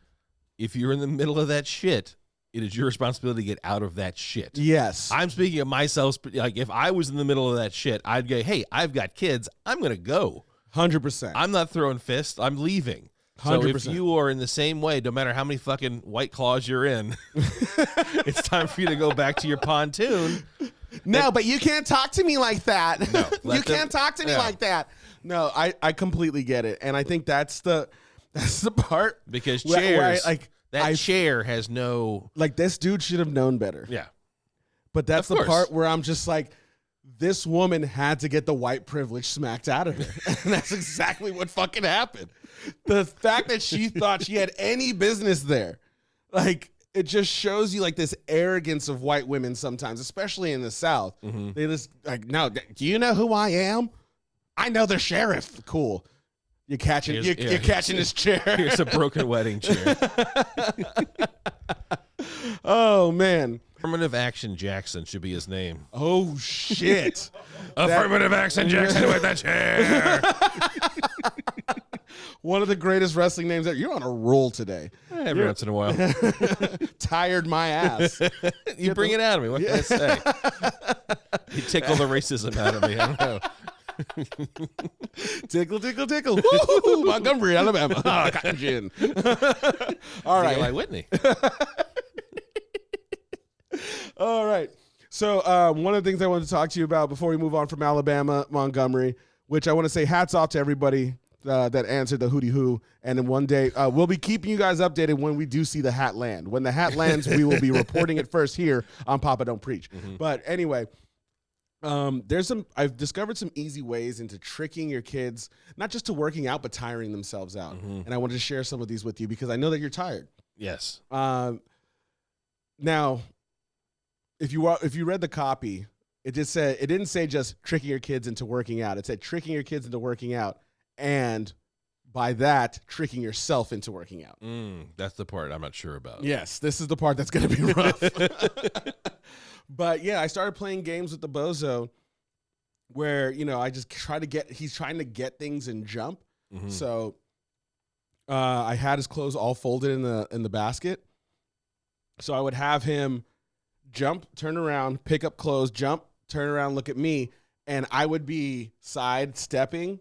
If you're in the middle of that shit, it is your responsibility to get out of that shit. Yes. I'm speaking of myself. Like, if I was in the middle of that shit, I'd go, hey, I've got kids. I'm going to go. 100%. I'm not throwing fists. I'm leaving. 100%. So if you are in the same way, no matter how many fucking White Claws you're in, it's time for you to go back to your pontoon. No, but you can't talk to me like that. No, you can't talk to me like that. No, I completely get it, and I think that's the part because chairs where chair has no this dude should have known better. Yeah, but that's the part where I'm just like, this woman had to get the white privilege smacked out of her, and that's exactly what fucking happened. The fact that she thought she had any business there, like. It just shows you like this arrogance of white women sometimes, especially in the South. They just like, no, do you know who I am? I know the sheriff. Cool. You're catching this chair. Here's a broken wedding chair. Oh man. Affirmative Action Jackson should be his name. Oh shit. Affirmative Action Jackson with the chair. One of the greatest wrestling names ever. You're on a roll today. Every once in a while. Tired my ass. You bring it out of me. What can I say? You tickle the racism out of me. I don't know. Tickle, tickle, tickle. Woo-hoo-hoo. Montgomery, Alabama. Oh, cotton gin. All right. Like Whitney. All right. So one of the things I wanted to talk to you about before we move on from Alabama, Montgomery, which I want to say hats off to everybody that answered the hootie hoo. And then one day we'll be keeping you guys updated when we do see the hat land. When the hat lands, we will be reporting it first here on Papa Don't Preach. But anyway, I've discovered some easy ways into tricking your kids, not just to working out, but tiring themselves out. And I wanted to share some of these with you because I know that you're tired. Yes. Now, if you read the copy, it didn't say just tricking your kids into working out. It said tricking your kids into working out, and by that, tricking yourself into working out. That's the part I'm not sure about. Yes, this is the part that's going to be rough. But yeah, I started playing games with the bozo where, I just he's trying to get things and jump. So I had his clothes all folded in the basket. So I would have him jump, turn around, pick up clothes, jump, turn around, look at me, and I would be sidestepping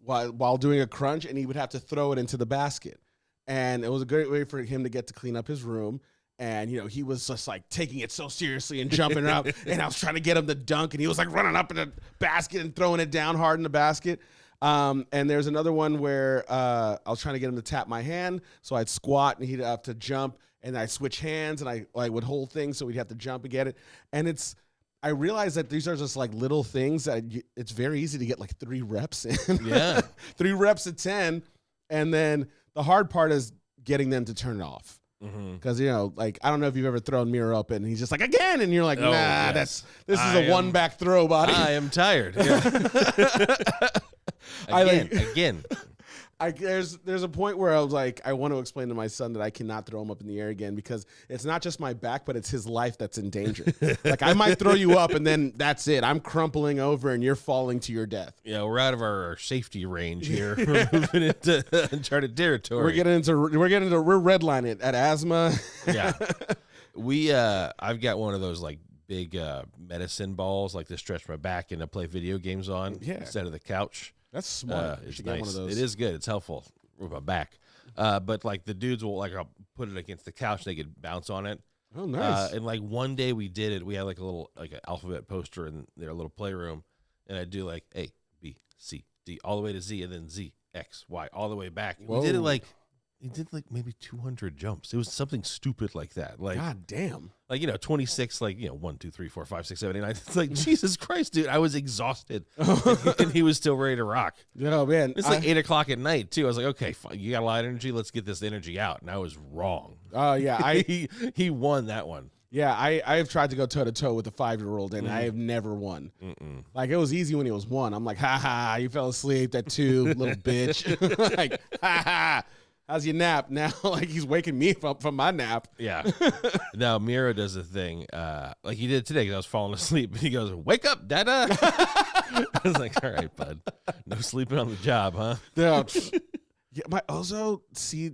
while doing a crunch, and he would have to throw it into the basket. And it was a great way for him to get to clean up his room. And, you know, he was just like taking it so seriously and jumping up. And I was trying to get him to dunk. And he was like running up in the basket and throwing it down hard in the basket. And there's another one where I was trying to get him to tap my hand. So I'd squat and he'd have to jump. And I'd switch hands and I would hold things so we'd have to jump and get it. And I realized that these are just like little things that it's very easy to get like 3 reps in. Yeah. 3 reps at 10. And then the hard part is getting them to turn it off. Because, you know, like, I don't know if you've ever thrown Miro up and he's just like, again. And you're like, nah, yes. this is a one back throw, buddy. I am tired. Yeah. Again. There's a point where I was like, I want to explain to my son that I cannot throw him up in the air again because it's not just my back, but it's his life that's in danger. Like, I might throw you up and then that's it. I'm crumpling over and you're falling to your death. Yeah, we're out of our safety range here. We're moving into uncharted territory. We're redlining it at asthma. Yeah. I've got one of those like big medicine balls like to stretch my back and to play video games on instead of the couch. That's smart. It's nice. One of those. It is good. It's helpful with my back. But like the dudes will like, I'll put it against the couch. They could bounce on it. Oh, nice. And like one day we did it. We had like an alphabet poster in their little playroom, and I'd do like A, B, C, D, all the way to Z, and then Z, X, Y, all the way back. And we did it like. He did like maybe 200 jumps. It was something stupid like that. Like, God damn. Like, you know, 26, like, you know, 1, 2, 3, 4, 5, 6, 7, 8, 9. It's like, Jesus Christ, dude. I was exhausted. And he was still ready to rock. Oh, man. It's like 8 o'clock at night, too. I was like, okay, fine. You got a lot of energy. Let's get this energy out. And I was wrong. Oh, yeah. He won that one. Yeah, I have tried to go toe-to-toe with a 5-year-old, and I have never won. Like, it was easy when he was 1. I'm like, ha, you fell asleep at 2, little bitch. Like, ha. How's your nap? Now, like, he's waking me up from my nap. Yeah. Now, Miro does a thing, like he did today because I was falling asleep. And he goes, wake up, Dada. I was like, all right, bud. No sleeping on the job, huh? Yeah, my Ozo,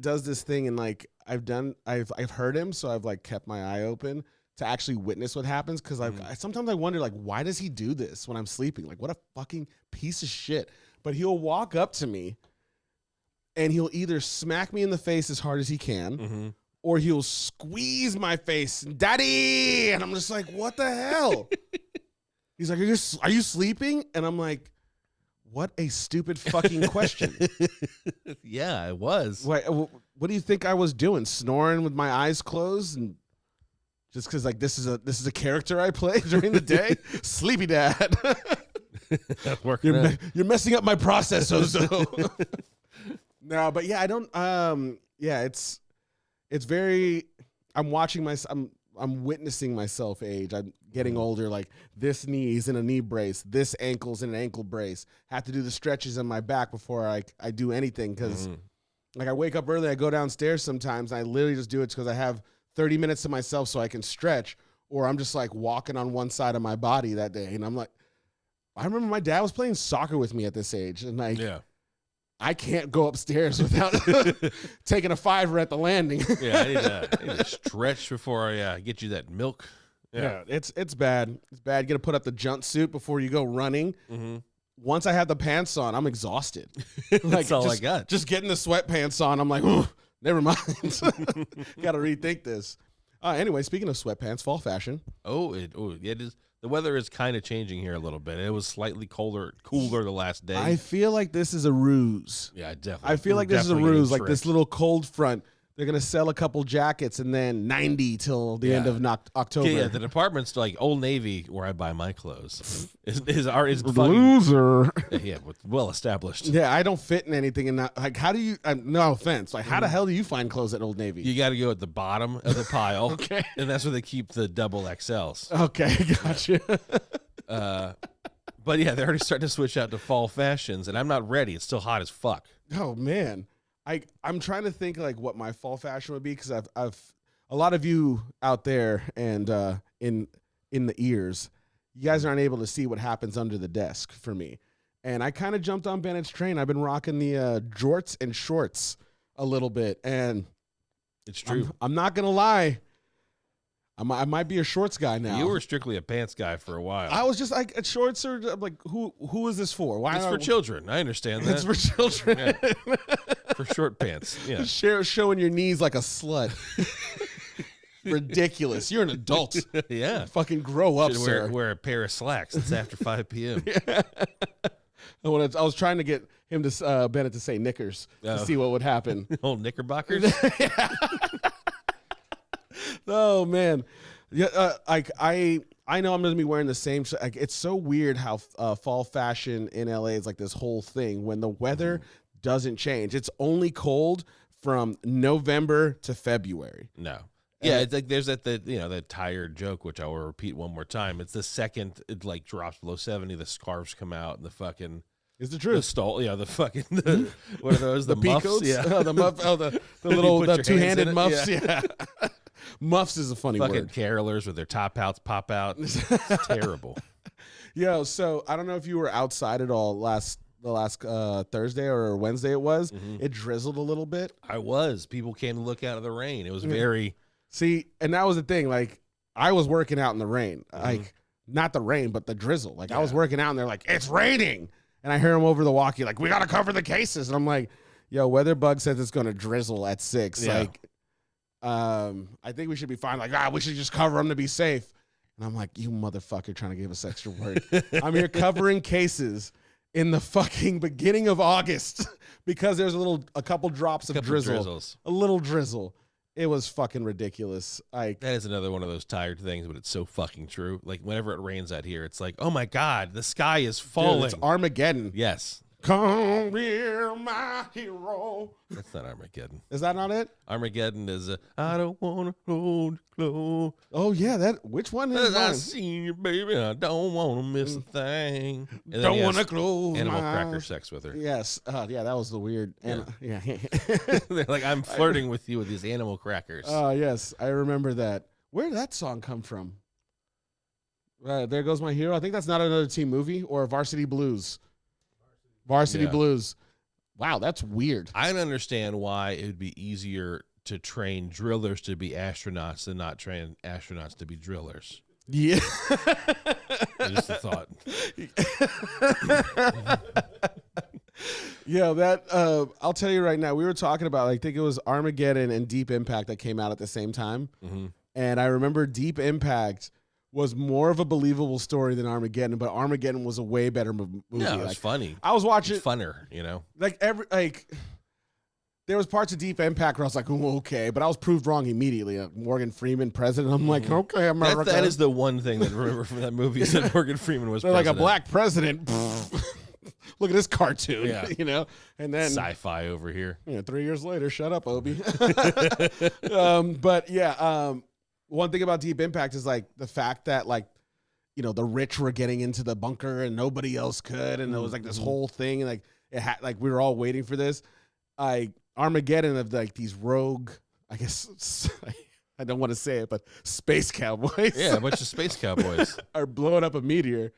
does this thing, and, like, I've heard him, so I've, like, kept my eye open to actually witness what happens, because sometimes I wonder, like, why does he do this when I'm sleeping? Like, what a fucking piece of shit. But he'll walk up to me, and he'll either smack me in the face as hard as he can, or he'll squeeze my face, Daddy! And I'm just like, what the hell? He's like, are you sleeping? And I'm like, what a stupid fucking question. Yeah, I was. What do you think I was doing? Snoring with my eyes closed? And just because, like, this is a character I play during the day? Sleepy Dad. You're messing up my process, Ozo. No, but yeah, I don't. It's very. I'm watching I'm witnessing myself age. I'm getting older. Like, this knee's in a knee brace. This ankle's in an ankle brace. Have to do the stretches in my back before I do anything, because like, I wake up early. I go downstairs sometimes. And I literally just do it because I have 30 minutes to myself so I can stretch, or I'm just like walking on one side of my body that day. And I'm like, I remember my dad was playing soccer with me at this age, and like. Yeah. I can't go upstairs without taking a 5 at the landing. Yeah, I need to stretch before I get you that milk. Yeah, it's bad. It's bad. You got to put up the jumpsuit before you go running. Once I have the pants on, I'm exhausted. That's all I got. Just getting the sweatpants on, I'm like, never mind. Got to rethink this. Anyway, speaking of sweatpants, fall fashion. It is. The weather is kind of changing here a little bit. It was slightly cooler the last day. I feel like this is a ruse. Yeah, definitely. I feel like this is a ruse, like this little cold front. They're going to sell a couple jackets and then 90 till the end of October. Yeah, the department's like Old Navy, where I buy my clothes. is loser. Yeah, well established. Yeah, I don't fit in anything. And like, how do you? No offense. Like, how the hell do you find clothes at Old Navy? You got to go at the bottom of the pile. Okay, and that's where they keep the double XLs. Okay, gotcha. But yeah, they're already starting to switch out to fall fashions, and I'm not ready. It's still hot as fuck. Oh man. I'm trying to think like what my fall fashion would be, because I've a lot of you out there and in the ears, you guys aren't able to see what happens under the desk for me, and I kind of jumped on Bennett's train. I've been rocking the jorts and shorts a little bit, and it's true. I'm not gonna lie. I might be a shorts guy now. You were strictly a pants guy for a while. I was just like, shorts are like, who is this for? Why? It's for children. I understand that. It's for children. Yeah. For short pants. Yeah. Showing your knees like a slut. ridiculous. You're an adult. Yeah. Fucking grow up, Should sir. wear a pair of slacks. It's after 5 p.m. I was trying to get him to Bennett to say knickers to see what would happen. Old knickerbockers. Oh man, yeah. I know I'm gonna be wearing the same. Like, it's so weird how fall fashion in LA is like this whole thing when the weather doesn't change. It's only cold from November to February. No. Yeah, it's like there's that tired joke, which I will repeat one more time. It's the second it like drops below 70, the scarves come out and the fucking is the truth. What are those? The muffs? peacoats? Yeah. Oh, the muff. Oh, the little two-handed muffs. Yeah. Muffs is a funny fucking word. carolers with their top outs pop out. It's terrible. Yo, so I don't know if you were outside at all the last Thursday or Wednesday it was. It drizzled a little bit. I was. People came to look out of the rain. It was very... See, and that was the thing. Like, I was working out in the rain. Like, not the rain, but the drizzle. Like, I was working out and they're like, it's raining. And I hear them over the walkie, like, we got to cover the cases. And I'm like, yo, Weatherbug says it's going to drizzle at 6. Yeah. Like, I think we should be fine. Like, we should just cover them to be safe. And I'm like, you motherfucker trying to give us extra work. I'm here covering cases in the fucking beginning of August because there's a couple drops of drizzle. A little drizzle. It was fucking ridiculous. That is another one of those tired things, but it's so fucking true. Like, whenever it rains out here, it's like, oh my God, the sky is falling. Dude, it's Armageddon. Yes. Come here, my hero. That's not Armageddon. Is that not it? Armageddon is I don't want to hold you close. Oh, yeah. Which one is I mine? seen you, baby. I don't want to miss a thing. And Don't want to close animal my cracker eyes. sex with her. Yes. Yeah, that was the weird. Yeah. They're like, I'm flirting with you with these animal crackers. Oh, yes. I remember that. Where did that song come from? There Goes My Hero. I think that's not another teen movie or Varsity Blues. Varsity Blues. Wow, that's weird. I don't understand why it would be easier to train drillers to be astronauts than not train astronauts to be drillers. Yeah. Just a thought. Yeah, that I'll tell you right now, we were talking about, I think it was Armageddon and Deep Impact that came out at the same time. And I remember Deep Impact was more of a believable story than Armageddon, but Armageddon was a way better movie. No, it was funny. I was watching it was funner, you know. There was parts of Deep Impact where I was like, "Ooh, okay," but I was proved wrong immediately. Morgan Freeman president. I'm like, okay, America. That is the one thing that I remember from that movie is that Morgan Freeman was They're like a black president. Look at this cartoon, you know? And then sci-fi over here. 3 years later, shut up, Obi. But yeah, one thing about Deep Impact is like the fact that the rich were getting into the bunker and nobody else could, and it was like this whole thing, and like it had we were all waiting for this. Armageddon of like these rogue, I guess I don't want to say it, but space cowboys. Yeah, a bunch of space cowboys are blowing up a meteor.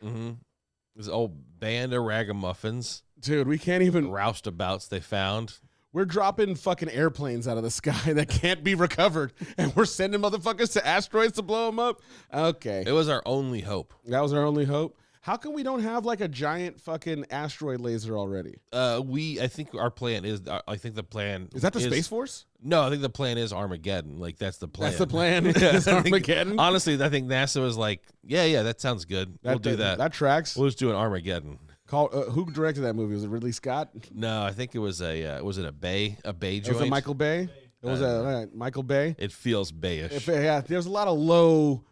This old band of ragamuffins. Dude, we can't even roustabouts they found. We're dropping fucking airplanes out of the sky that can't be recovered, and we're sending motherfuckers to asteroids to blow them up? Okay. It was our only hope. That was our only hope? How come we don't have like a giant fucking asteroid laser already? I think our plan is, I think the plan is that the Space Force? No, I think the plan is Armageddon. Like, that's the plan. That's the plan? Is Armageddon? Honestly, I think NASA was like, yeah, that sounds good. We'll do that. That tracks. We'll just do an Armageddon. Who directed that movie? Was it Ridley Scott? No, I think it was was it a Bay joint? Was it Michael Bay? It was Michael Bay. It feels Bayish. Yeah, there's a lot of low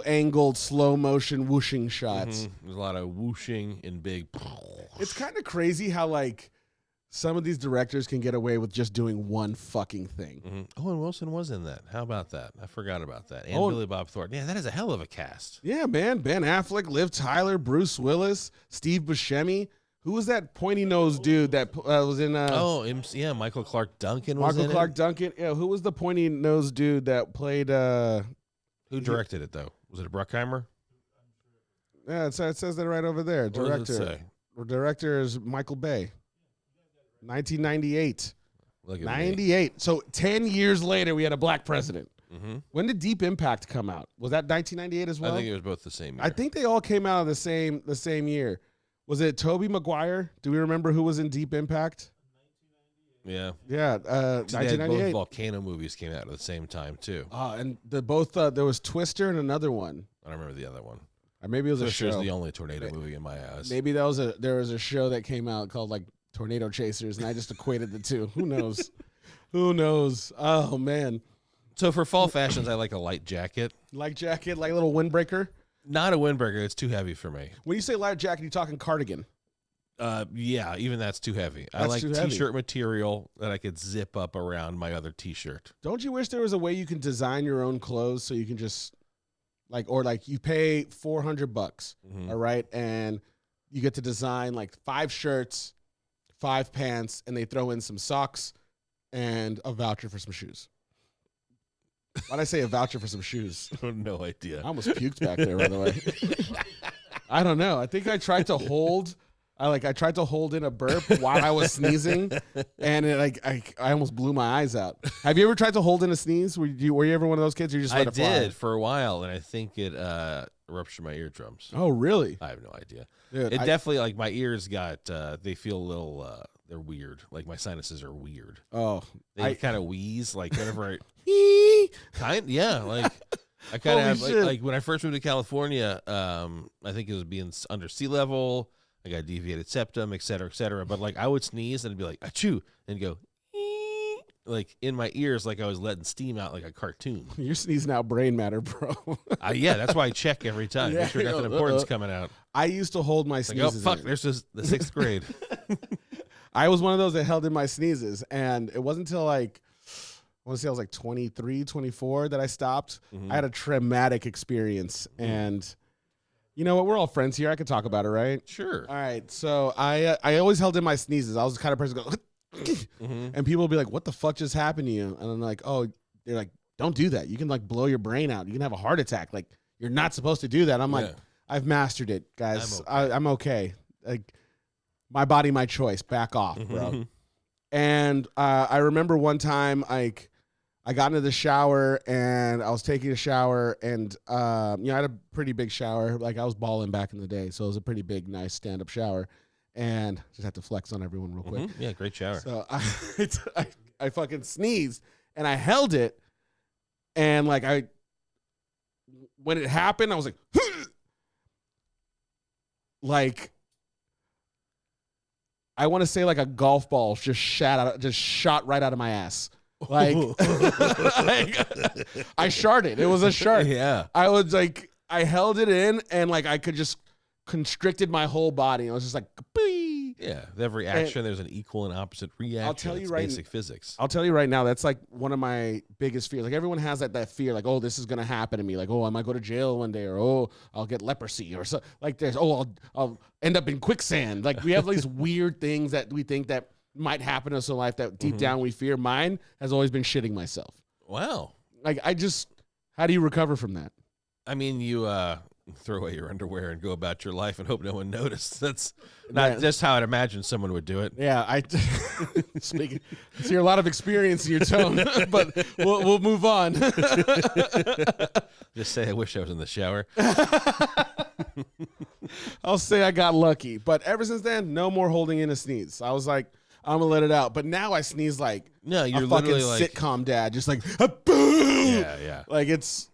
angled, slow motion whooshing shots. There's a lot of whooshing and big. It's kind of crazy how like some of these directors can get away with just doing one fucking thing. Owen Wilson was in that. How about that? I forgot about that. And Billy Bob Thornton. Yeah, that is a hell of a cast. Yeah, man. Ben Affleck, Liv Tyler, Bruce Willis, Steve Buscemi. Who was that pointy-nosed dude that was in... Michael Clark Duncan was in it. Michael Clark Duncan. Yeah, who was the pointy-nosed dude that played... Who directed it, though? Was it Bruckheimer? Yeah, it says that right over there. Director. What does it say? Director is Michael Bay. 1998. Look at 98. Me. So 10 years later, we had a black president. When did Deep Impact come out? Was that 1998 as well? I think it was both the same year. I think they all came out of the same year. Was it Tobey Maguire? Do we remember who was in Deep Impact? Yeah. Yeah, Both 1998. volcano movies came out at the same time too. And both there was Twister and another one. I don't remember the other one. Or maybe it was Twister's a show. the only tornado movie in my eyes. Maybe there was a show that came out called like Tornado Chasers, and I just equated the two. Who knows? Who knows? Oh man. So for fall fashions, I like a light jacket. Light jacket, like a little windbreaker. Not a windbreaker. It's too heavy for me. When you say light jacket, you talking cardigan? Yeah, even that's too heavy. I That's like too heavy. t-shirt material that I could zip up around my other t-shirt. Don't you wish there was a way you can design your own clothes so you can just or you pay $400, Mhm. all right, and you get to design like 5 shirts, 5 pants, and they throw in some socks and a voucher for some shoes. Why'd I say a voucher for some shoes? I have no idea. I almost puked back there, by the way. I don't know. I think I tried to hold. I tried to hold in a burp while I was sneezing, and I almost blew my eyes out. Have you ever tried to hold in a sneeze? Were you ever one of those kids? Or you just let it fly? I did for a while, and I think it ruptured my eardrums. Oh, really? I have no idea. Dude, It definitely, like, my ears got, they feel a little, they're weird. Like, my sinuses are weird. Oh, They kind of wheeze, like, whenever yeah. like, I kind of have, shit. like, when I first moved to California, I think it was being under sea level, I got deviated septum, et cetera, but, like, I would sneeze, and it'd be like, achoo, and go, like, in my ears, like I was letting steam out like a cartoon. You're sneezing out brain matter, bro. Yeah, that's why I check every time. Yeah, Make sure nothing important's coming out. I used to hold my Like, sneezes. oh, fuck, in. there's the 6th grade. I was one of those that held in my sneezes, and it wasn't until like, I want to say I was like 23, 24 that I stopped. Mhm. I had a traumatic experience, and you know what? We're all friends here. I could talk about it, right? Sure. All right. So I always held in my sneezes. I was the kind of person who go, Mhm. and people will be like, "What the fuck just happened to you?" And I'm like, "Oh," they're like, "Don't do that. You can like blow your brain out. You can have a heart attack. Like you're not supposed to do that." I'm like, Yeah. "I've mastered it, guys. I'm I'm okay. Like my body, my choice. Back off, bro." Mhm. And I remember one time, like, I got into the shower and I was taking a shower, and I had a pretty big shower. Like I was balling back in the day, so it was a pretty big, nice stand-up shower. And just had to flex on everyone real quick. Mhm. Yeah, great shower. So I fucking sneezed and I held it, and like when it happened, I was like, like. I want to say like a golf ball just shot right out of my ass. Like, I sharted. It was a shart. Yeah. I was like, I held it in, and like I could just constricted my whole body. I was just like, "Bee." Yeah. With every action, there's an equal and opposite reaction. tell you It's right- basic physics. I'll tell you right now, that's like one of my biggest fears. Like everyone has that fear, like, oh, this is gonna happen to me. Like, oh, I might go to jail one day, or oh, I'll get leprosy, or so. Like there's, oh, I'll end up in quicksand. Like we have these weird things that we think that might happen to us in life that deep down we fear. Mine has always been shitting myself. Wow. Like how do you recover from that? I mean, you throw away your underwear and go about your life and hope no one noticed. That's not just how I'd imagine someone would do it. Yeah, I see a lot of experience in your tone, but we'll move on. Just say, I wish I was in the shower. I'll say I got lucky, but ever since then, no more holding in a sneeze. I was like, I'm gonna let it out, but now I sneeze like No, you're a fucking literally like, sitcom dad, just like boom. yeah. Like it's,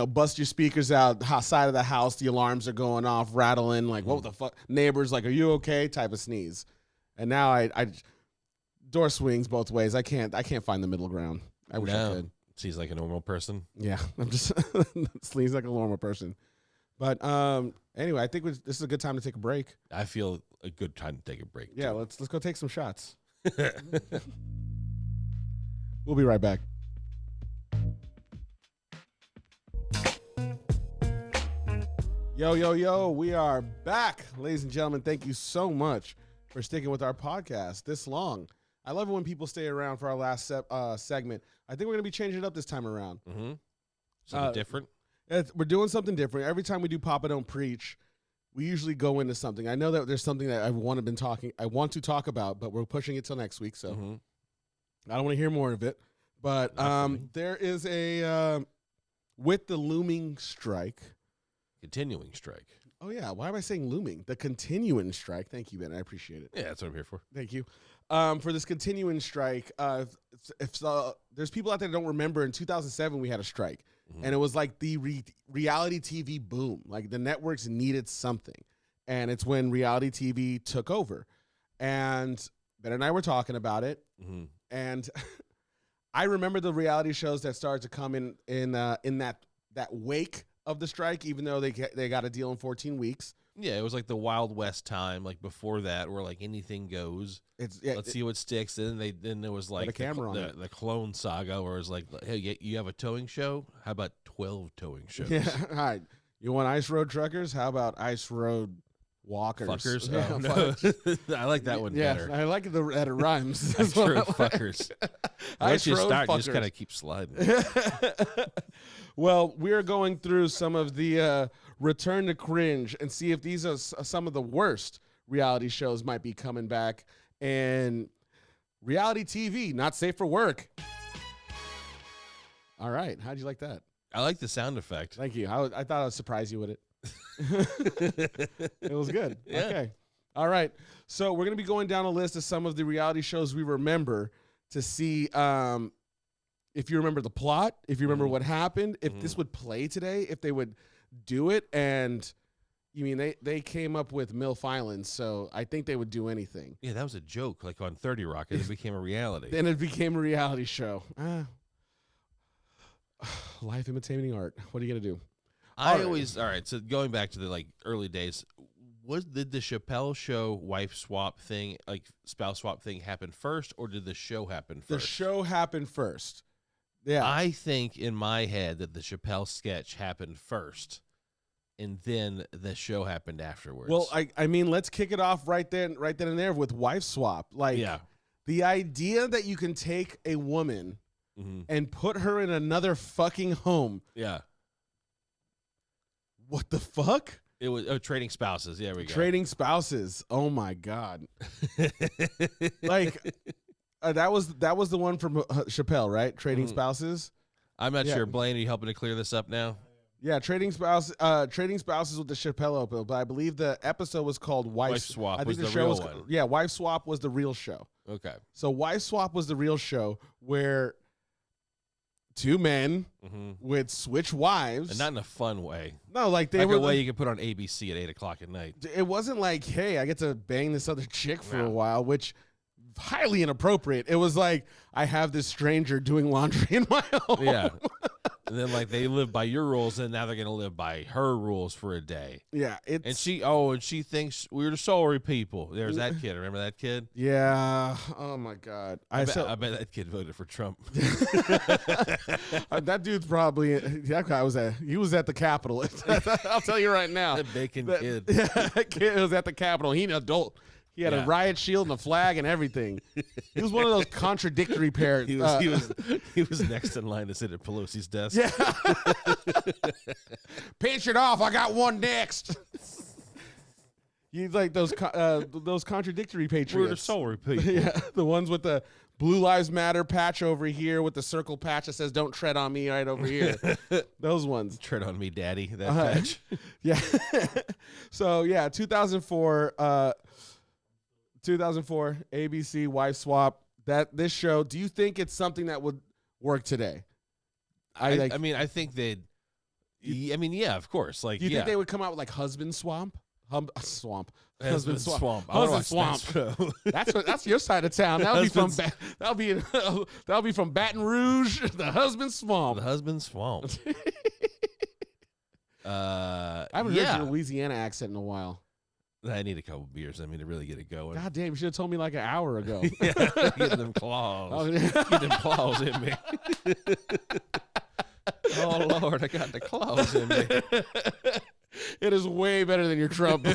bust your speakers out, side of the house, the alarms are going off, rattling, like what the fuck? Neighbors like, are you okay? Type of sneeze. And now I door swings both ways. I can't find the middle ground. I wish I could. Seems like a normal person. Yeah, I'm just sneeze like a normal person. But anyway, I think this is a good time to take a break. I feel a good time to take a break. Yeah, too. let's go take some shots. We'll be right back. Yo, we are back. Ladies and gentlemen, thank you so much for sticking with our podcast this long. I love it when people stay around for our last segment. I think we're going to be changing it up this time around. Mm-hmm. Something different. We're doing something different. Every time we do Papa Don't Preach, we usually go into something. I know that there's something that I want to talk about, but we're pushing it till next week, so I don't want to hear more of it. But there is a with the looming strike. Continuing strike. Oh, yeah. Why am I saying looming? The continuing strike. Thank you, Ben. I appreciate it. Yeah, that's what I'm here for. Thank you. for this continuing strike. If there's people out there that don't remember, in 2007 we had a strike, and it was like the reality TV boom. Like the networks needed something, and it's when reality TV took over. And Ben and I were talking about it, and I remember the reality shows that started to come in that wake of the strike, even though they got a deal in 14 weeks. Yeah, it was like the Wild West time, like before that, where like anything goes. Let's see what sticks. And then there was like the Clone Saga, where it was like, hey, you have a towing show? How about 12 towing shows? Yeah, all right. You want ice road truckers? How about ice road walkers? Fuckers? Yeah, Oh, no. I like that one better. I like that it rhymes. Ice road fuckers. Once you start, you just kind of keep sliding. Well, we're going through some of the return to cringe and see if these are some of the worst reality shows might be coming back. And reality TV, not safe for work. All right. How'd you like that? I like the sound effect. Thank you. I thought I'd surprise you with it. It was good. Yeah. Okay. All right. So we're going to be going down a list of some of the reality shows we remember to see if you remember the plot, if you remember what happened, if this would play today, if they would do it. And you mean they came up with MILF Island, so I think they would do anything. Yeah, that was a joke, like on 30 Rock, and it became a reality. Then it became a reality show. Life imitating art. What are you going to do? All right, so going back to the like early days, did the Chappelle Show wife swap thing, like spouse swap thing, happen first, or did the show happen first? The show happened first. Yeah. I think in my head that the Chappelle sketch happened first, and then the show happened afterwards. Well, I mean, let's kick it off right then and there with wife swap. Like, the idea that you can take a woman and put her in another fucking home. Yeah. What the fuck? It was trading spouses. Yeah, we go. Trading spouses. Oh my God. Like, that was the one from Chappelle, right? Trading spouses. I'm not sure. Blaine, are you helping to clear this up now? Yeah, trading spouses with the Chappelle Open, but I believe the episode was called Wife Swap. I think was the show real was one. Yeah, Wife Swap was the real show. Okay. So Wife Swap was the real show where two men would switch wives, and not in a fun way. No, like a way you could put on ABC at 8:00 at night. It wasn't like, hey, I get to bang this other chick for a while, which highly inappropriate. It was like, I have this stranger doing laundry in my home. Yeah. And then like they live by your rules, and now they're gonna live by her rules for a day. Yeah, and she thinks we're the sorry people. There's that kid. Remember that kid? Yeah. Oh my God. I bet that kid voted for Trump. That dude's probably that guy was at the Capitol. I'll tell you right now. That bacon kid. Yeah, that kid was at the Capitol. He an adult. He had a riot shield and a flag and everything. He was one of those contradictory parents. He was next in line to sit at Pelosi's desk. Yeah. Pinch it off. I got one next. You like those contradictory patriots. We're the sorry people. Yeah, the ones with the Blue Lives Matter patch over here with the circle patch that says "Don't tread on me" right over here. Those ones. Tread on me, daddy. That patch. Yeah. So yeah, 2004. 2004 ABC wife swap. This show. Do you think it's something that would work today? I mean, I think they'd. I mean, yeah, of course. Like, do you think they would come out with like husband swamp? Husband swamp. Husband swamp. That's your side of town. That'll be from Baton Rouge. The husband swamp. The husband swamp. I haven't heard your Louisiana accent in a while. I need a couple beers. I mean, to really get it going. God damn, you should have told me like an hour ago. Yeah, get them claws. Oh, yeah. Get them claws in me. Oh, Lord, I got the claws in me. It is way better than your Trump.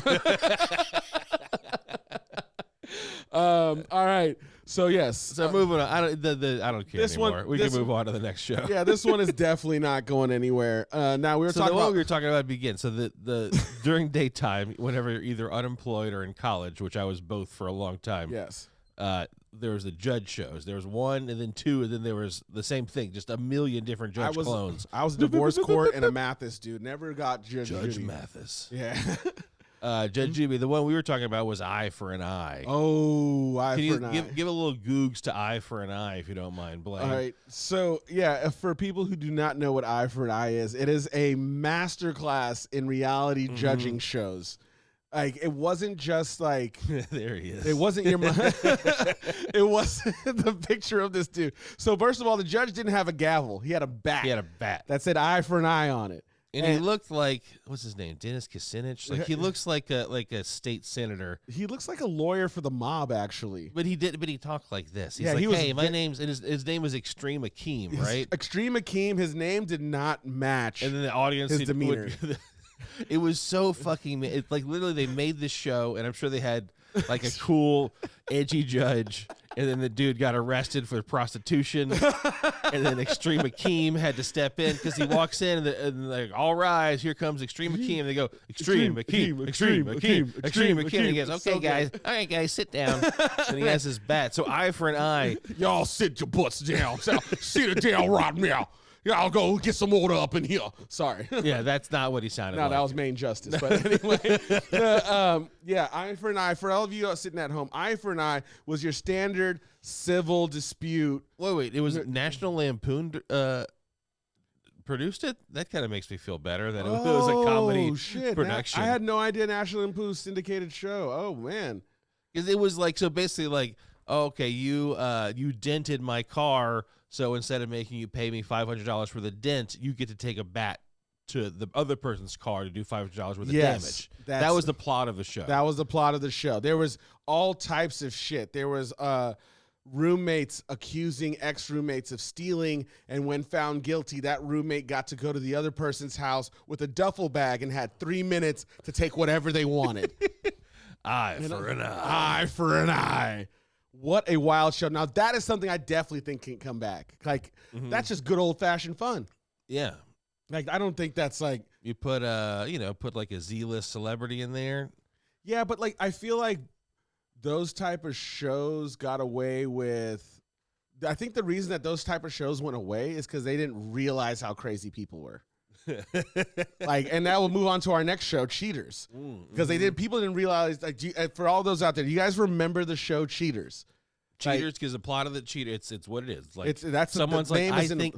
All right. So yes. So moving on. I don't care anymore. We can move on to the next show. Yeah, this one is definitely not going anywhere. Now we were talking about. We were talking about begin. So the during daytime, whenever you're either unemployed or in college, which I was both for a long time. Yes. There was the judge shows. There was one, and then two, and then there was the same thing. Just a million different judge clones. I was a divorce court and a Mathis dude. Never got Judge Mathis. Yeah. Judge Juby, the one we were talking about was Eye for an Eye. Oh, Eye for an Eye. Give a little googs to Eye for an Eye, if you don't mind, Blaine. All right. So, yeah, for people who do not know what Eye for an Eye is, it is a masterclass in reality judging shows. Like, it wasn't just like there he is. It wasn't your it wasn't the picture of this dude. So first of all, the judge didn't have a gavel. He had a bat. He had a bat that said "Eye for an Eye" on it. And he looked like, what's his name, Dennis Kucinich. Like he looks like a state senator. He looks like a lawyer for the mob, actually. But he talked like this. He's like, hey, my name's, and his name was Extreme Akeem, right? Extreme Akeem. His name did not match. And then the audience his demeanor. It was so fucking. It's like literally they made this show, and I'm sure they had like a cool, edgy judge, and then the dude got arrested for prostitution, and then Extreme Akeem had to step in because he walks in and like, all rise, here comes Extreme Akeem. And they go, Extreme Akeem, Extreme Akeem, Extreme Akeem. And he goes, okay, guys, all right, guys, sit down. And he has his bat. So Eye for an Eye. Y'all sit your butts down. Sit it down right now. Yeah, I'll go get some order up in here. Sorry. Yeah, that's not what he sounded like. No, that was Main Justice. But anyway, yeah, Eye for an Eye. For all of you sitting at home, Eye for an Eye was your standard civil dispute. Wait. It was National Lampoon produced it? That kind of makes me feel better that it was a comedy production. I had no idea National Lampoon's syndicated show. Oh, man. Because it was like, so basically like, okay, you dented my car, so instead of making you pay me $500 for the dent, you get to take a bat to the other person's car to do $500 worth of damage. That was the plot of the show. That was the plot of the show. There was all types of shit. There was roommates accusing ex-roommates of stealing, and when found guilty, that roommate got to go to the other person's house with a duffel bag and had 3 minutes to take whatever they wanted. Eye for an eye. Eye for an eye. What a wild show. Now, that is something I definitely think can come back. Like, that's just good old-fashioned fun. Yeah. Like, I don't think that's like... You put like a Z-list celebrity in there. Yeah, but, like, I feel like those type of shows got away with... I think the reason that those type of shows went away is because they didn't realize how crazy people were. Like, and that will move on to our next show, Cheaters, because people didn't realize. Like, for all those out there, do you guys remember the show Cheaters? Cheaters, because the plot of the Cheater, it's what it is. Like, that's someone's like,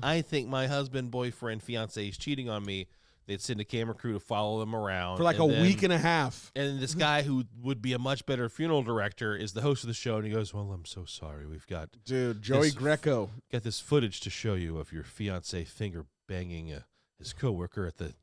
I think my husband, boyfriend, fiance is cheating on me. They'd send a camera crew to follow them around for like a week and a half. And this guy who would be a much better funeral director is the host of the show, and he goes, "Well, I'm so sorry. We've got Joey Greco got this footage to show you of your fiance finger banging his coworker at the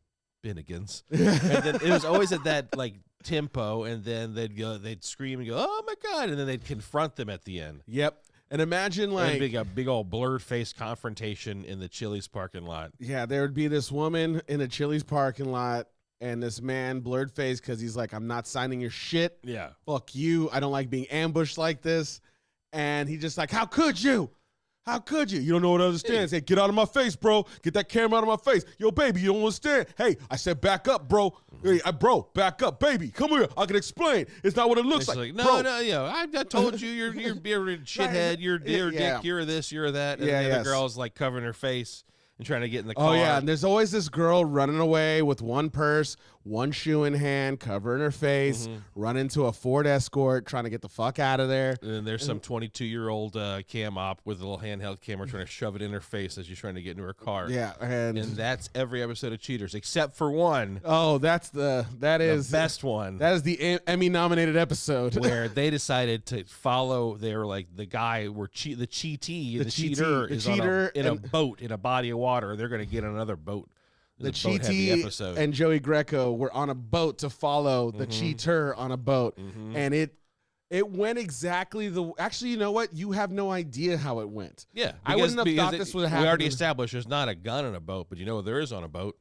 Bennigan's." And then it was always at that like tempo, and then they'd scream and go, "Oh my God!" And then they'd confront them at the end. Yep. And imagine like a big old blurred face confrontation in the Chili's parking lot. Yeah, there would be this woman in a Chili's parking lot and this man blurred face because he's like, I'm not signing your shit. Yeah. Fuck you. I don't like being ambushed like this. And he just like, how could you? How could you? You don't know what I understand. Say, get out of my face, bro. Get that camera out of my face. Yo, baby, you don't understand. Hey, I said back up, bro. Hey, bro, back up, baby. Come here. I can explain. It's not what it looks like. No, I told you, you're a shithead. You're dick. You're this. You're that. And the other girl's like covering her face and trying to get in the car. Oh, yeah. And there's always this girl running away with one purse, one shoe in hand, covering her face, run into a Ford Escort, trying to get the fuck out of there. And then there's some 22-year-old cam op with a little handheld camera trying to shove it in her face as she's trying to get into her car. Yeah. And that's every episode of Cheaters, except for one. Oh, that is the best one. That is the Emmy-nominated episode. Where they decided to follow, they were like, the guy, the cheatee, the cheater is in a boat in a body of water. They're going to get on another boat. The cheatee and Joey Greco were on a boat to follow the cheater on a boat. And it went exactly actually, you know what? You have no idea how it went. Yeah. I wouldn't have thought this would happen. We already established there's not a gun on a boat, but you know what there is on a boat?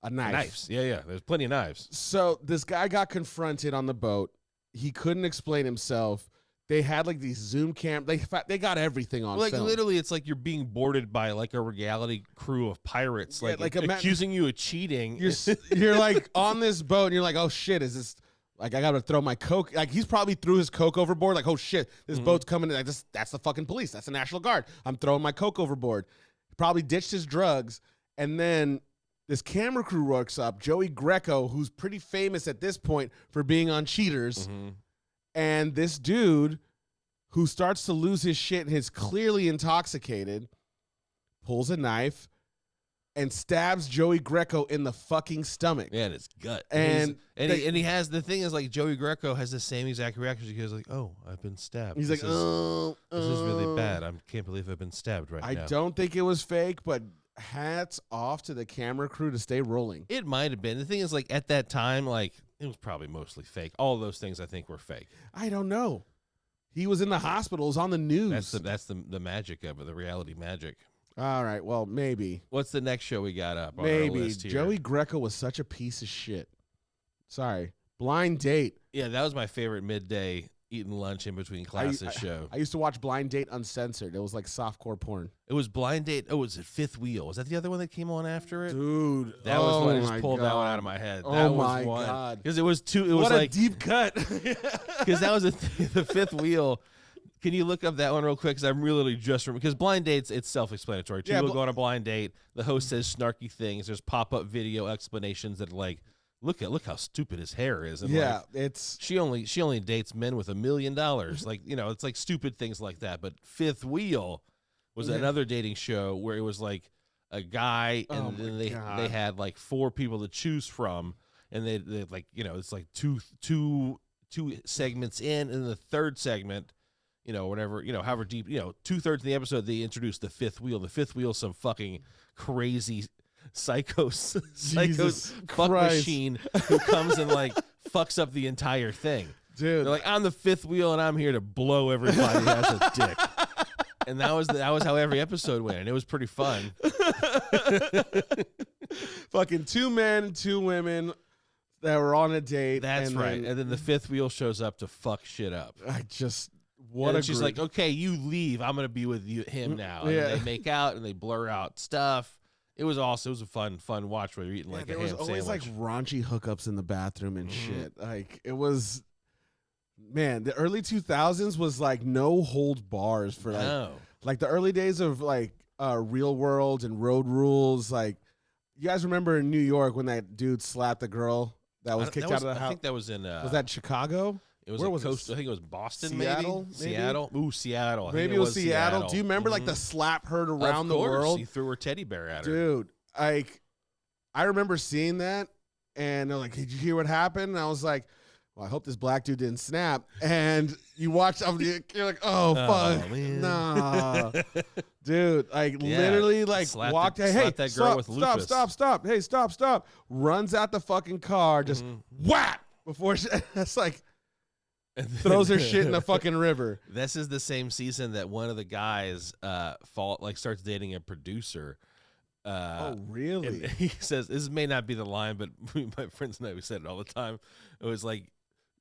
A knife. Knives. Yeah. There's plenty of knives. So this guy got confronted on the boat. He couldn't explain himself. They had like these Zoom they got everything on film. Literally, it's like you're being boarded by like a reality crew of pirates, accusing you of cheating. You're like on this boat, and you're like, oh shit, is this like I gotta throw my Coke? Like he's probably threw his Coke overboard. Like, oh shit, this boat's coming. Like that's the fucking police. That's the National Guard. I'm throwing my Coke overboard. He probably ditched his drugs, and then this camera crew works up, Joey Greco, who's pretty famous at this point for being on Cheaters, and this dude who starts to lose his shit and is clearly intoxicated, pulls a knife and stabs Joey Greco in the fucking stomach. Yeah, in his gut. And he has, the thing is, like, Joey Greco has the same exact reaction. He goes like, oh, I've been stabbed. He's like, oh, this is really bad. I can't believe I've been stabbed now. I don't think it was fake, but hats off to the camera crew to stay rolling. It might have been. The thing is, like, at that time, like, it was probably mostly fake. All of those things I think were fake. I don't know. He was in the hospital. It was on the news. That's the magic of it, the reality magic. All right, well, maybe. What's the next show we got up on Maybe. our list here? Joey Greco was such a piece of shit. Sorry. Blind Date. Yeah, that was my favorite midday eating lunch in between classes show. I used to watch Blind Date Uncensored. It was like softcore porn. It was Blind Date. Oh, was it Fifth Wheel? Was that the other one that came on after it? Dude. That was one. I just pulled that one out of my head. That was one. God. Because it was two. It was what like, a deep cut. Because that was the Fifth Wheel. Can you look up that one real quick? Because I'm really just because Blind Dates, it's self-explanatory. Two people go on a blind date. The host says snarky things. There's pop-up video explanations that are like, look how stupid his hair is. And yeah, like, it's she only dates men with $1 million. Like, you know, it's like stupid things like that. But Fifth Wheel was another dating show where it was like a guy and then they had like 4 people to choose from, and they like, you know, it's like two segments in, and the third segment, you know, whatever, you know, however deep, you know, 2/3 of the episode, they introduced the fifth wheel. The fifth wheel, some fucking crazy psycho fuck machine who comes and like fucks up the entire thing. Dude, they're like, I'm the fifth wheel and I'm here to blow everybody who has a dick. And that was how every episode went, and it was pretty fun. Fucking 2 men, 2 women that were on a date. That's right. And then the fifth wheel shows up to fuck shit up. She's like, okay, you leave. I'm gonna be with him now. And they make out and they blur out stuff. It was awesome. It was a fun watch where you're eating like a ham sandwich. There was always like raunchy hookups in the bathroom and shit. Like it was, man. The early 2000s was like no hold bars for like the early days of like Real World and Road Rules. Like you guys remember in New York when that dude slapped the girl that was kicked out of the house? I think that was in. Was that Chicago? It was Where was coast, I think it was Boston, Seattle, maybe? Seattle. Ooh, Seattle. Maybe it was Seattle. Do you remember like the slap heard around the world? He threw her teddy bear at her. Dude, like I remember seeing that, and they're like, "Did you hear what happened?" And I was like, "Well, I hope this black dude didn't snap." And you watch, you're like, "Oh fuck, man. Nah." Dude, like literally, like walked. Hey, that girl with lupus. Stop! Hey, stop! Runs out the fucking car, just whap before it's like. Throws her shit in the fucking river. This is the same season that one of the guys starts dating a producer. Oh, really? And he says, this may not be the line, but my friends and I, we said it all the time. It was like,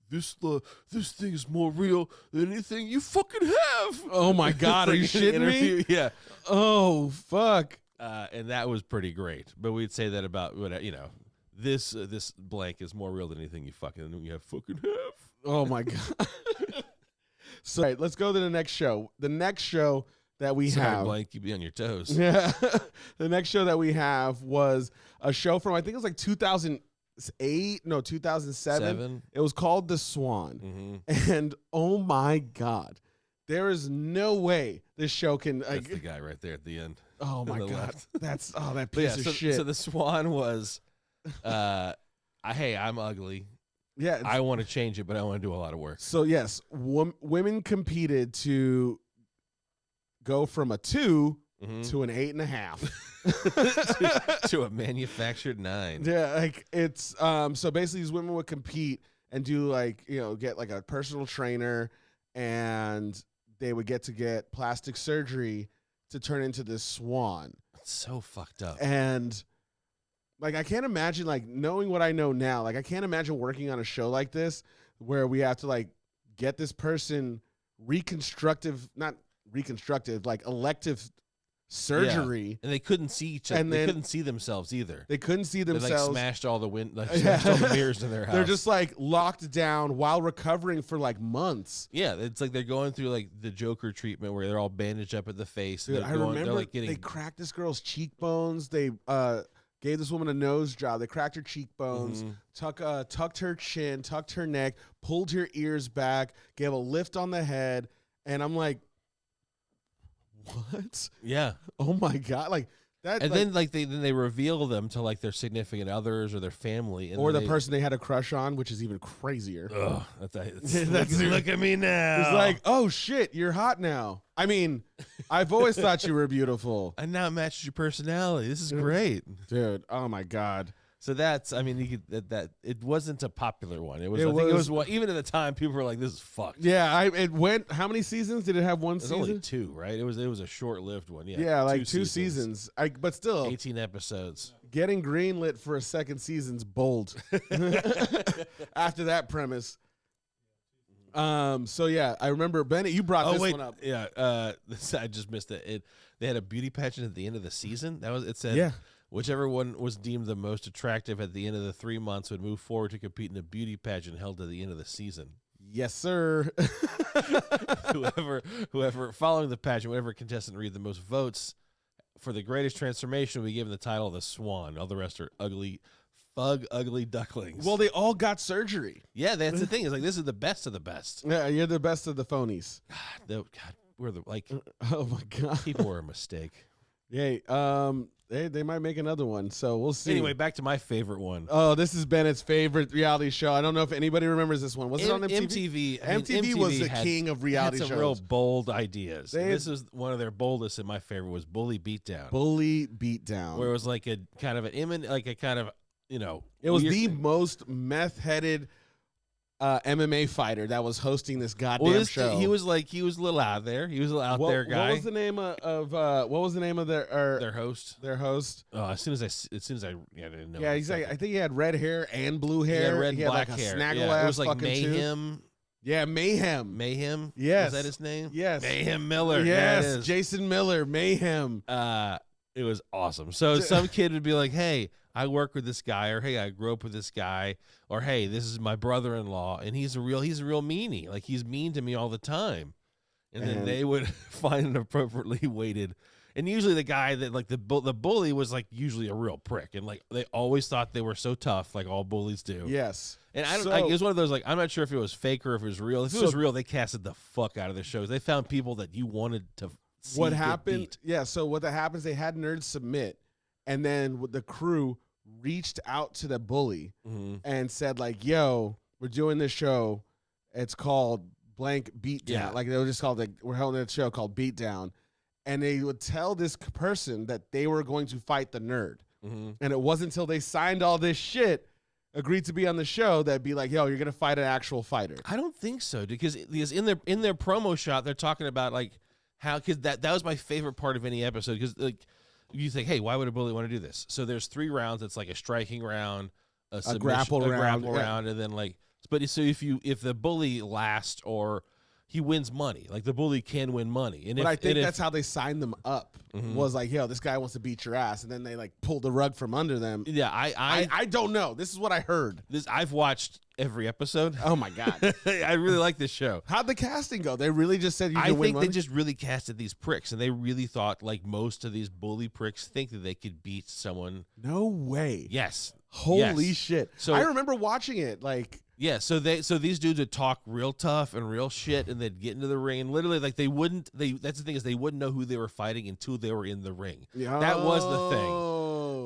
this thing is more real than anything you fucking have. Oh my God, are you shitting me? Yeah. Oh, fuck. And that was pretty great. But we'd say that about, you know, this blank is more real than anything you fucking have. Oh my God. So right, let's go to the next show. The next show that we have, blank, you be on your toes. Yeah. The next show that we have was a show from, I think it was like 2007. It was called The Swan. And oh my God, there is no way this show can. That's the guy right there at the end. Oh my God. That's that piece of shit. So The Swan was, hey, I'm ugly. Yeah, I want to change it, but I want to do a lot of work. So yes, women competed to go from a 2 to an 8.5 to a manufactured 9. Yeah, like it's so basically these women would compete and do like, you know, get like a personal trainer, and they would get plastic surgery to turn into this swan. It's so fucked up. And like, I can't imagine, like, knowing what I know now, like, I can't imagine working on a show like this where we have to, like, get this person like, elective surgery. Yeah. And they couldn't see each other. They couldn't see themselves either. They couldn't see themselves. They, like, smashed all the smashed all the mirrors in their house. They're just, like, locked down while recovering for, like, months. Yeah, it's like they're going through, like, the Joker treatment where they're all bandaged up at the face. Dude, I remember they cracked this girl's cheekbones. They, gave this woman a nose job. They cracked her cheekbones, tucked her chin, tucked her neck, pulled her ears back, gave a lift on the head. And I'm like, what? Yeah. Oh my God. Like that. And then they reveal them to like their significant others or their family. And or the person they had a crush on, which is even crazier. Ugh, look at me now. It's like, oh shit, you're hot now. I mean, I've always thought you were beautiful. And now it matches your personality. This is great. Dude, oh my God. So that's, I mean, you could, that it wasn't a popular one. I think it was one, even at the time, people were like, "This is fucked." Yeah, it went. How many seasons did it have? One season? Only 2, right? It was a short-lived one. Yeah, yeah, like 2 seasons. But still, 18 episodes. Getting greenlit for a second season's bold. After that premise. So yeah, I remember Bennett. You brought this one up. Yeah, I just missed it. They had a beauty pageant at the end of the season. It said. Yeah. Whichever one was deemed the most attractive at the end of the 3 months would move forward to compete in a beauty pageant held at the end of the season. Yes, sir. whoever following the pageant, whatever contestant read the most votes for the greatest transformation will be given the title of the Swan. All the rest are ugly ducklings. Well, they all got surgery. Yeah, that's the thing. It's like this is the best of the best. Yeah, you're the best of the phonies. God, we're oh my God, people were a mistake. Yeah, they might make another one, so we'll see. Anyway, back to my favorite one. Oh, this is Bennett's favorite reality show. I don't know if anybody remembers this one. Was it on MTV? MTV was the king of reality shows. Some real bold ideas. This is one of their boldest, and my favorite was Bully Beatdown. Bully Beatdown, where it was like a kind of it was the most meth-headed MMA fighter that was hosting this goddamn show. He was a little out there. He was a little out there guy. What was the name of their host? Their host. Oh, as soon as I didn't know. Yeah, exactly. I think he had red hair and blue hair. He had red and black like hair. A snaggle ass. It was like fucking Mayhem. Tooth. Yeah, Mayhem. Mayhem. Yes. Is that his name? Yes. Mayhem Miller. Yes. Jason Miller. Mayhem. It was awesome. So some kid would be like, "Hey, I work with this guy," or "Hey, I grew up with this guy," or "Hey, this is my brother-in-law, and he's a real meanie. Like he's mean to me all the time." And then they would find an appropriately weighted. And usually the guy that like the bully was like usually a real prick, and like they always thought they were so tough, like all bullies do. Yes. And it was one of those like I'm not sure if it was fake or if it was real. If it was real, they casted the fuck out of the shows. They found people that you wanted to. What happened? Yeah. So what happens? They had nerds submit, and then the crew reached out to the bully and said like, "Yo, we're doing this show. It's called blank Beatdown." Yeah. Like they were just called we're holding a show called Beatdown, and they would tell this person that they were going to fight the nerd, and it wasn't until they signed all this shit, agreed to be on the show, that'd be like, "Yo, you're gonna fight an actual fighter." I don't think so, because in their promo shot, they're talking about like how, because that was my favorite part of any episode, because like you think, hey, why would a bully want to do this? So there's 3 rounds. It's like a striking round, a grapple round, and then like, but so if the bully lasts or he wins money, like the bully can win money. And I think that's how they signed them up. Was like, yo, this guy wants to beat your ass, and then they like pulled the rug from under them. Yeah, I don't know. This is what I heard. I've watched every episode. Oh my God, I really like this show. How'd the casting go? They really just said I think they just really casted these pricks, and they really thought like most of these bully pricks think that they could beat someone. No way. Yes. Holy shit. So I remember watching it like. Yeah, so these dudes would talk real tough and real shit, and they'd get into the ring, and literally like that's the thing, is they wouldn't know who they were fighting until they were in the ring. That was the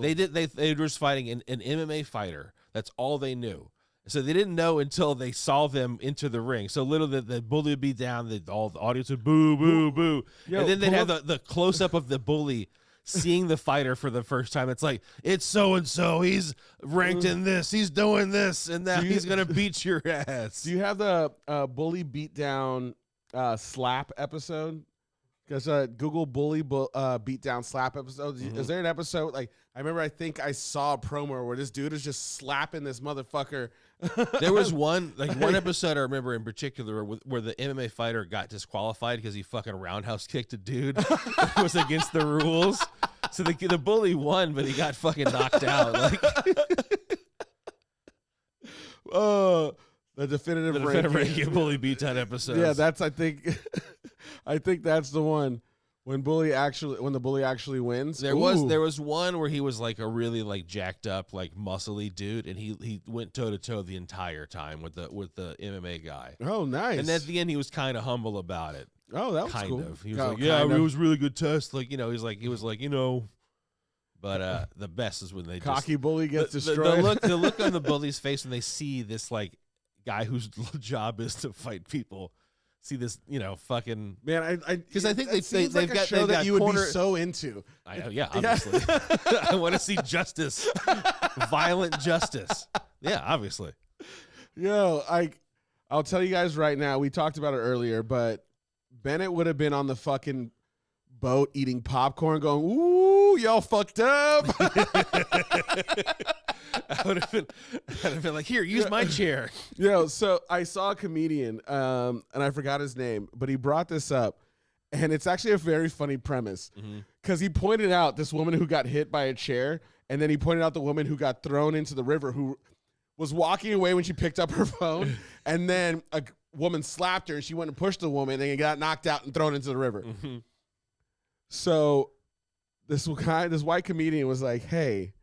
thing. They were just fighting an MMA fighter. That's all they knew. So they didn't know until they saw them into the ring. So literally the bully would be down, all the audience would boo, boo, boo. Yo, and then they'd have the close up of the bully seeing the fighter for the first time. It's like, it's so-and-so, he's ranked in this, he's doing this, and now he's going to beat your ass. Do you have the Bully Beatdown slap episode? Because Google Bully Beatdown slap episode. Is there an episode, like, I think I saw a promo where this dude is just slapping this motherfucker. There was one episode I remember in particular where the MMA fighter got disqualified because he fucking roundhouse kicked a dude. It was against the rules. So the bully won, but he got fucking knocked out. Like, the definitive ranking Bully Beatdown episode. Yeah, that's I think that's the one. When the bully actually wins. There was one where he was like a really like jacked up, like muscly dude, and he went toe to toe the entire time with the MMA guy. Oh, nice. And at the end, he was kind of humble about it. Oh, that was kind cool. of. He was like, yeah, it was a really good test. Like, he was like, But the best is when they cocky bully gets destroyed. The look on the bully's face when they see this like guy whose job is to fight people. See this, fucking man. Because I think they've like got a show that you would be so into. I know, yeah, obviously. I want to see justice, violent justice. Yeah, obviously. Yo, I'll tell you guys right now. We talked about it earlier, but Bennett would have been on the fucking boat eating popcorn, going, "Ooh, y'all fucked up." I would have been like, here, use my chair. So I saw a comedian, and I forgot his name, but he brought this up, and it's actually a very funny premise because he pointed out this woman who got hit by a chair, and then he pointed out the woman who got thrown into the river who was walking away when she picked up her phone, and then a woman slapped her, and she went and pushed the woman, and got knocked out and thrown into the river. So this white comedian was like, hey,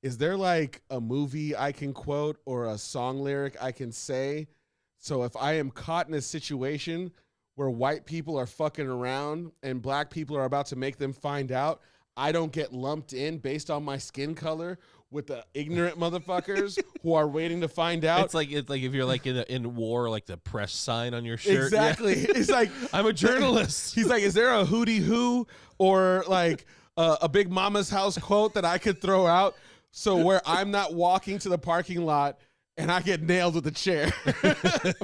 is there like a movie I can quote or a song lyric I can say? So if I am caught in a situation where white people are fucking around and black people are about to make them find out, I don't get lumped in based on my skin color with the ignorant motherfuckers who are waiting to find out. It's like if you're like in war, like the press sign on your shirt. Exactly. Yeah. It's like, I'm a journalist. He's like, is there a hootie hoo or like a Big Mama's house quote that I could throw out? So where I'm not walking to the parking lot and I get nailed with a chair,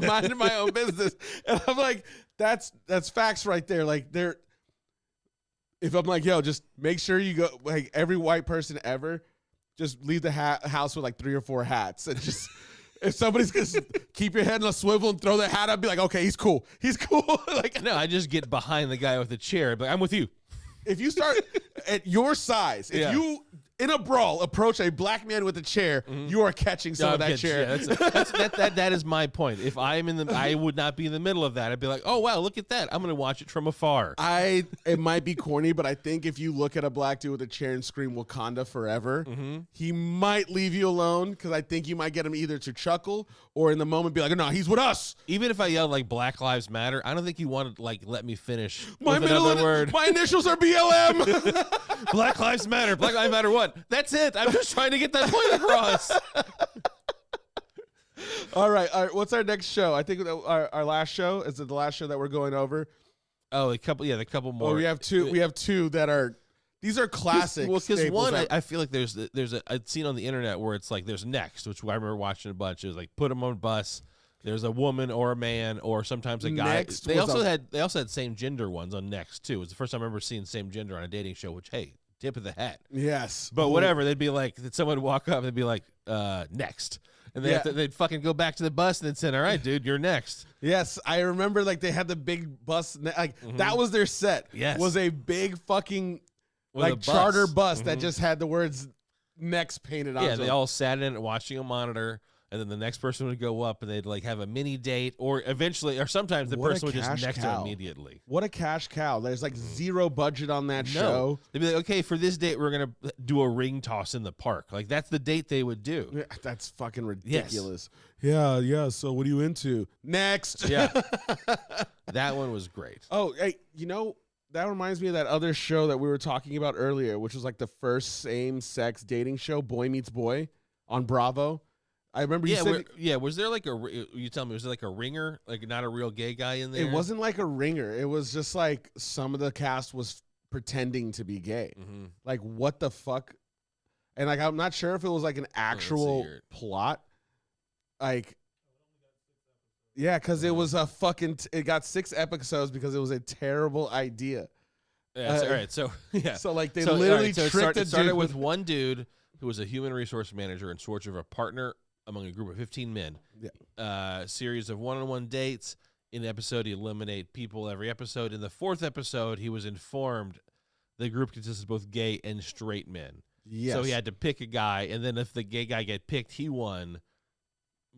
minding my own business. And I'm like, that's facts right there. Like if I'm like, yo, just make sure you go, like every white person ever, just leave the house with like 3 or 4 hats and just, if somebody's going to keep your head in a swivel and throw their hat up, be like, okay, he's cool. He's cool. Like, no, I just get behind the guy with the chair, but I'm with you. If you start at your size, if you in a brawl approach a black man with a chair, you are catching some of that chair. Yeah, that is my point. If I'm I would not be in the middle of that. I'd be like, oh wow, look at that. I'm going to watch it from afar. It might be corny, but I think if you look at a black dude with a chair and scream Wakanda forever, he might leave you alone because I think you might get him either to chuckle or in the moment be like, no, he's with us. Even if I yell like Black Lives Matter, I don't think you want to like let me finish my with another word. My initials are BLM. Black Lives Matter. Black Lives Matter what? That's it. I'm just trying to get that point across. All right. What's our next show? I think our last show is it the last show that we're going over. Oh, the couple more. Oh, we have two. We have two that are. These are classic. Well, because one, I feel like there's I'd seen on the internet where it's like there's Next, which I remember watching a bunch. It was like put them on a bus. There's a woman or a man or sometimes a guy. They also had same gender ones on Next too. It was the first time I remember seeing same gender on a dating show. Which hey, tip of the hat. Yes, but whatever. They'd be like, someone would walk up. They'd be like, next. And they'd fucking go back to the bus and they'd say, all right, dude, you're next. Yes, I remember like they had the big bus. Like that was their set. Yes. Was a big fucking like charter bus that just had the words next painted on it. Yeah, they all sat in it watching a monitor. And then the next person would go up and they'd like have a mini date or eventually, or sometimes the person would just next her immediately. What a cash cow. There's like zero budget on that show. They'd be like, okay, for this date, we're going to do a ring toss in the park. Like that's the date they would do. Yeah, that's fucking ridiculous. Yes. Yeah. So what are you into? Next. Yeah. That one was great. Oh, hey, that reminds me of that other show that we were talking about earlier, which was like the first same-sex dating show, Boy Meets Boy on Bravo. I remember you said... was there like you tell me, was there like a ringer? Like not a real gay guy in there? It wasn't like a ringer. It was just like some of the cast was pretending to be gay. Like what the fuck? And like I'm not sure if it was like an actual plot. Like... Yeah, because it was a fucking... it got 6 episodes because it was a terrible idea. Yeah, all right. So, yeah. So, like, they literally tricked it started with one dude who was a human resource manager in search of a partner among a group of 15 men. Yeah. Series of one-on-one dates. In the episode, he eliminated people every episode. In the 4th episode, he was informed the group consisted of both gay and straight men. Yes. So he had to pick a guy, and then if the gay guy get picked, he won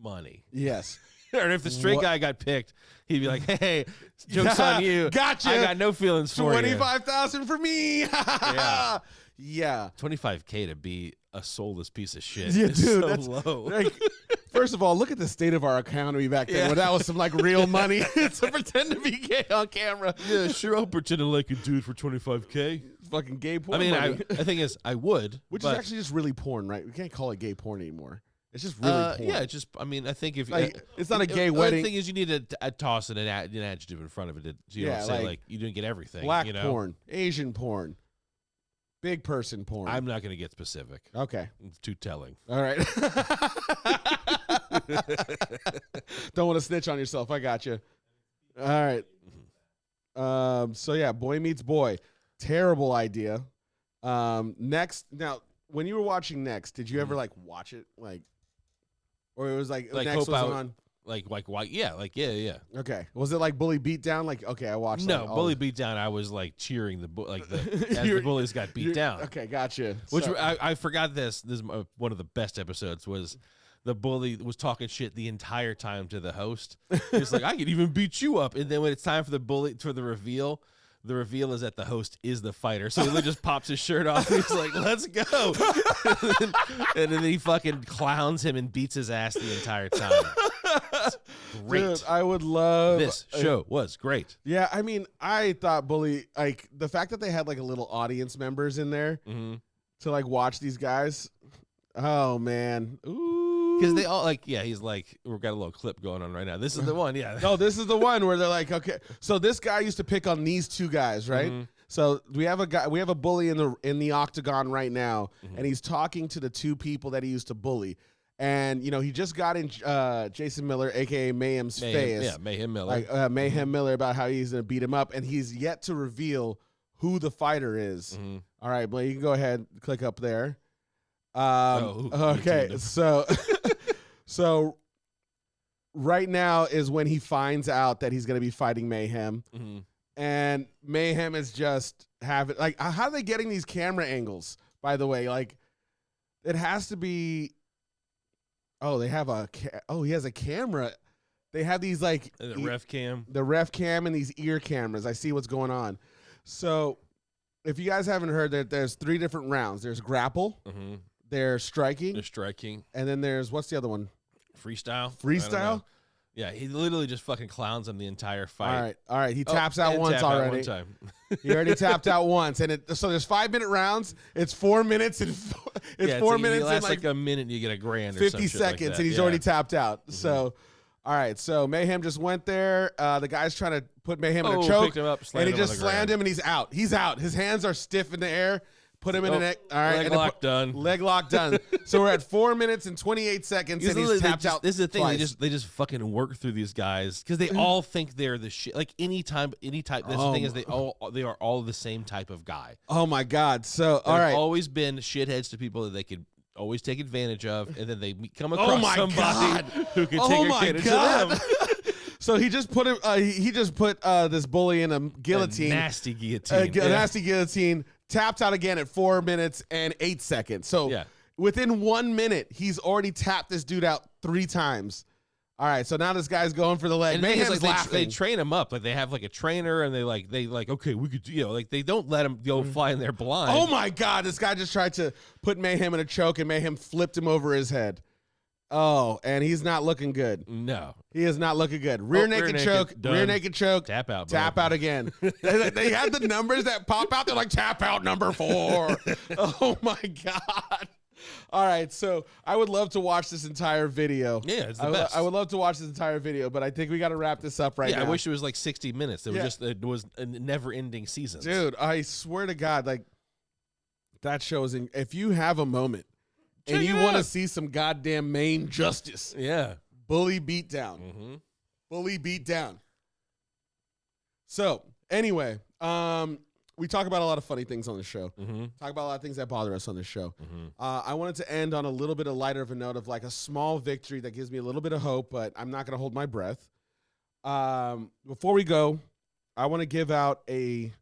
money. Yes. Or if the straight guy got picked, he'd be like, "Hey, joke's on you. Gotcha. I got no feelings for you." 25,000 for me. Yeah. Yeah. 25K to be a soulless piece of shit. Yeah, is dude, so that's low. Like, first of all, look at the state of our economy back then, Yeah. where that was some like real money to pretend to be gay on camera. Yeah, sure. I'll pretend to like a dude for 25K. Fucking gay porn. I mean, money. the thing is, I would, Which but, is actually just really porn, right? We can't call it gay porn anymore. It's just really porn. yeah. Just, I mean, I think if Like, it's not a gay the wedding. thing is, you need to toss an adjective in front of it, so you Yeah, don't say like, like you didn't get everything. Black you know? porn, Asian porn, big person porn. I'm not going to get specific. Okay. It's too telling. All right. Don't want to snitch on yourself. I got you. All right. So yeah, Boy Meets Boy. Terrible idea. Next, now when you were watching Next, did you ever like watch it, like, or it was like Next hope was out, on? like why? Yeah. Okay. Was it like Bully Beatdown? Like, okay, I watched. No, like, Bully Beatdown. I was like cheering as the bullies got beat down. Okay, gotcha. Which So- I forgot this. This is one of the best episodes. Was the bully was talking shit the entire time to the host. He's like, I could even beat you up. And then when it's time for the reveal is that the host is the fighter. So he just pops his shirt off. And he's like, let's go. and then he fucking clowns him and beats his ass the entire time. It's great. Dude, I would love This show was great. Yeah, I mean, I thought Bully, like the fact that they had like a little audience members in there to like watch these guys. Oh man, ooh, Because they all he's like, we've got a little clip going on right now. This is the one, yeah. No, this is the one where they're like, okay, so this guy used to pick on these two guys, right? So we have a bully in the octagon right now, and he's talking to the two people that he used to bully. And, you know, he just got in Jason Miller, a.k.a. Mayhem's face. Yeah, Mayhem Miller. Like, Mayhem Miller about how he's going to beat him up. And he's yet to reveal who the fighter is. All right, Blake, you can go ahead and click up there. Okay, so so right now is when he finds out that he's going to be fighting Mayhem. And Mayhem is just having, like, how are they getting these camera angles, by the way? Like, it has to be... Oh, they have he has a camera. They have these like the ref cam. The ref cam and these ear cameras. I see what's going on. So if you guys haven't heard that there's 3 different rounds. There's grapple, there's striking. And then there's, what's the other one? Freestyle. Freestyle? Yeah, he literally just fucking clowns him the entire fight. All right. He taps out once already. One time. He already tapped out once, and so there's 5-minute rounds. It's 4 minutes and it's 4 minutes and like a minute. And you get a grand. 50 or seconds, like and he's already tapped out. So, all right. So Mayhem just went there. The guy's trying to put Mayhem in a choke, picked him up, and he just slammed him, and he's out. He's out. His hands are stiff in the air. Put him in an all right. Leg lock done. Leg lock done. So we're at 4 minutes and 28 seconds, and he's tapped out. This is the thing. Twice. They just fucking work through these guys because they all think they're the shit. Like any type. That's the thing is they are all the same type of guy. Oh my god. So They've all right. always been shitheads to people that they could always take advantage of, and then they come across somebody who can take advantage of them. So he just put him. He just put this bully in a guillotine, a nasty guillotine, nasty guillotine. Tapped out again at 4 minutes and 8 seconds. So within 1 minute, he's already tapped this dude out 3 times. All right, so now this guy's going for the leg. And Mayhem's laughing. They train him up. Like they have like a trainer, and they like okay, we could like they don't let him go fly in there blind. Oh my god, this guy just tried to put Mayhem in a choke, and Mayhem flipped him over his head. Oh, and he's not looking good. No, he is not looking good. Rear naked choke. Tap out. Tap out again. They had the numbers that pop out. They're like tap out number 4. Oh my god. All right, so I would love to watch this entire video. Yeah, it's the best. I would love to watch this entire video, but I think we got to wrap this up right now. I wish it was like 60 minutes. It was a never-ending season. Dude, I swear to God, like that shows. If you have a moment and you want to see some goddamn Maine justice, Bully Beatdown, Bully Beatdown. So anyway, we talk about a lot of funny things on the show. Talk about a lot of things that bother us on the show. I wanted to end on a little bit of lighter of a note of like a small victory that gives me a little bit of hope, but I'm not going to hold my breath. Before we go, I want to give out I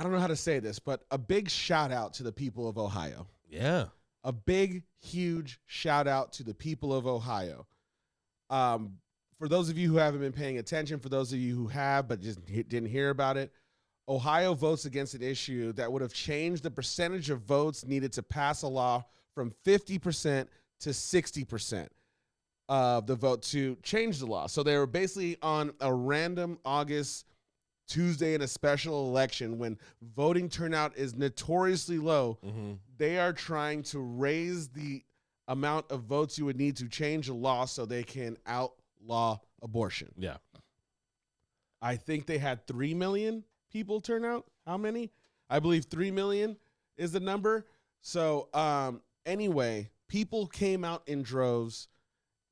don't know how to say this, but a big shout out to the people of Ohio. Yeah. A big, huge shout out to the people of Ohio. for those of you who haven't been paying attention, for those of you who have but just didn't hear about it, Ohio votes against an issue that would have changed the percentage of votes needed to pass a law from 50% to 60% of the vote to change the law. So they were basically on a random August Tuesday in a special election when voting turnout is notoriously low. They are trying to raise the amount of votes you would need to change a law so they can outlaw abortion. Yeah. I think they had 3 million people turn out. How many? I believe 3 million is the number. So anyway, people came out in droves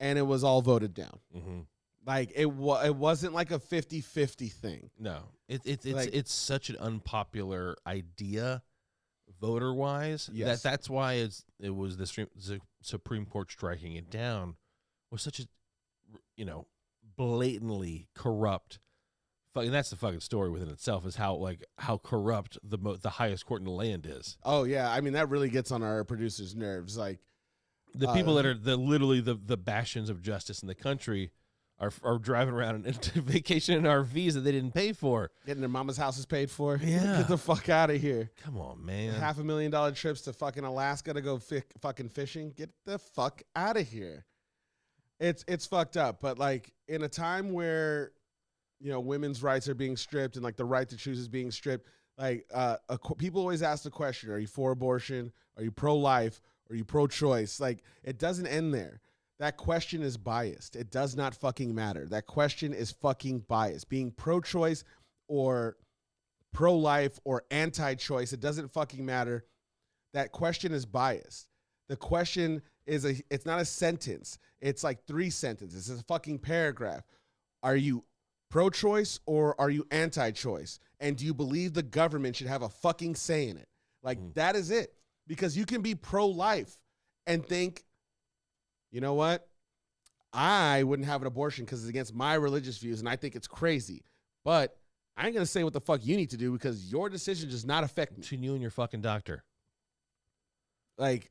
and it was all voted down. Like it wasn't like a 50-50 thing. No, it's such an unpopular idea, voter wise. Yes. That's why it was the Supreme Court striking it down was such a blatantly corrupt. And that's the fucking story within itself is how corrupt the highest court in the land is. Oh yeah, I mean that really gets on our producers' nerves. Like the people that are literally the bastions of justice in the country are driving around into vacation in RVs that they didn't pay for, getting their mama's houses paid for. Yeah, get the fuck out of here. Come on, man. $500,000 trips to fucking Alaska to go fucking fishing. Get the fuck out of here. It's fucked up. But like in a time where women's rights are being stripped and like the right to choose is being stripped. Like people always ask the question, are you for abortion? Are you pro-life? Are you pro-choice? Like it doesn't end there. That question is biased. It does not fucking matter. That question is fucking biased. Being pro-choice or pro-life or anti-choice, it doesn't fucking matter. That question is biased. The question is it's not a sentence. It's like 3 sentences. It's a fucking paragraph. Are you pro-choice or are you anti-choice? And do you believe the government should have a fucking say in it? Like that is it. Because you can be pro-life and think, you know what? I wouldn't have an abortion because it's against my religious views and I think it's crazy. But I ain't going to say what the fuck you need to do because your decision does not affect me. Between you and your fucking doctor. Like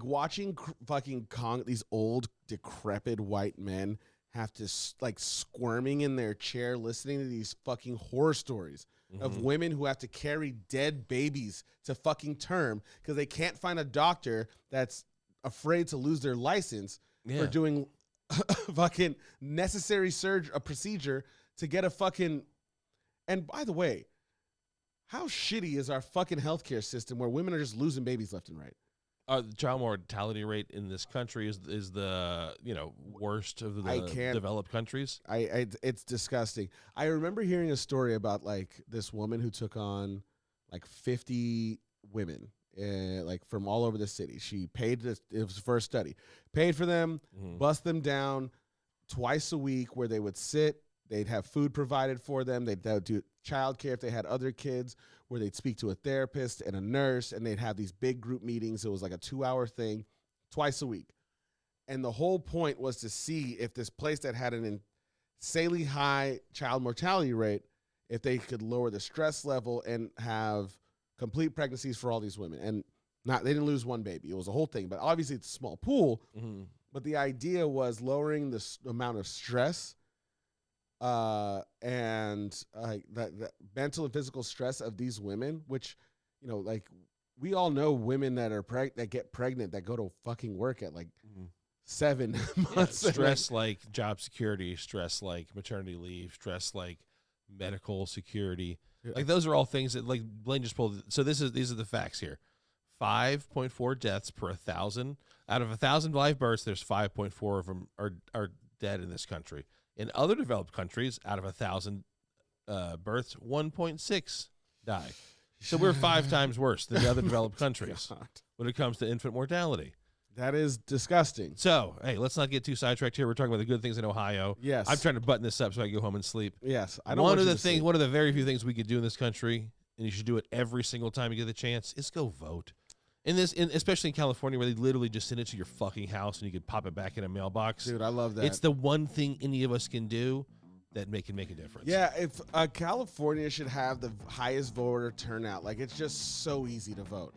watching fucking these old decrepit white men have to like squirming in their chair listening to these fucking horror stories of women who have to carry dead babies to fucking term because they can't find a doctor that's afraid to lose their license for doing fucking necessary procedure to get a fucking. And by the way, how shitty is our fucking healthcare system where women are just losing babies left and right? The child mortality rate in this country is the worst of the developed countries. It's disgusting. I remember hearing a story about like this woman who took on like 50 women, like from all over the city. She paid this. It was for a study. Paid for them, bust them down twice a week where they would sit. They'd have food provided for them. They'd do childcare if they had other kids, where they'd speak to a therapist and a nurse, and they'd have these big group meetings. It was like a 2-hour thing twice a week. And the whole point was to see if this place that had an insanely high child mortality rate, if they could lower the stress level and have complete pregnancies for all these women. And they didn't lose one baby. It was a whole thing. But obviously it's a small pool. But the idea was lowering the amount of stress and the mental and physical stress of these women, which, like we all know women that are that get pregnant that go to fucking work at like 7 months. Stress like job security, stress like maternity leave, stress like medical security. Like those are all things that like Blaine just pulled. So these are the facts here. 5.4 deaths per 1,000. Out of 1,000 live births, there's 5.4 of them are dead in this country. In other developed countries, out of 1,000 births, 1.6 die. So we're 5 times worse than the other developed countries when it comes to infant mortality. That is disgusting. So, hey, let's not get too sidetracked here. We're talking about the good things in Ohio. Yes. I'm trying to button this up so I can go home and sleep. Yes. One of the very few things we could do in this country, and you should do it every single time you get the chance, is go vote. Especially in California, where they literally just send it to your fucking house and you can pop it back in a mailbox. Dude, I love that. It's the one thing any of us can do. that can make a difference. Yeah, if California should have the highest voter turnout. Like, it's just so easy to vote.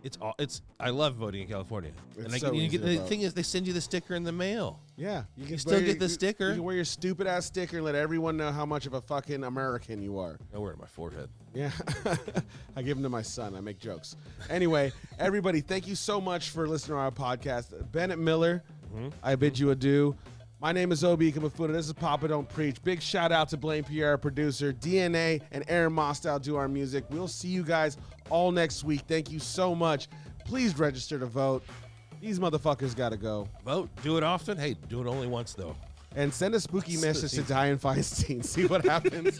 I love voting in California. It's so easy to the vote. thing is, they send you the sticker in the mail. Yeah, You still get the sticker. You can wear your stupid ass sticker and let everyone know how much of a fucking American you are. I wear it on my forehead. Yeah, I give them to my son. I make jokes. Anyway, everybody, thank you so much for listening to our podcast. Bennett Miller, I bid you adieu. My name is Obi Kamafuda. This is Papa Don't Preach. Big shout out to Blaine Pierre, our producer. DNA and Aaron Mostow do our music. We'll see you guys all next week. Thank you so much. Please register to vote. These motherfuckers got to go. Vote. Do it often. Hey, do it only once, though. And send a spooky message to Dianne Feinstein. See what happens.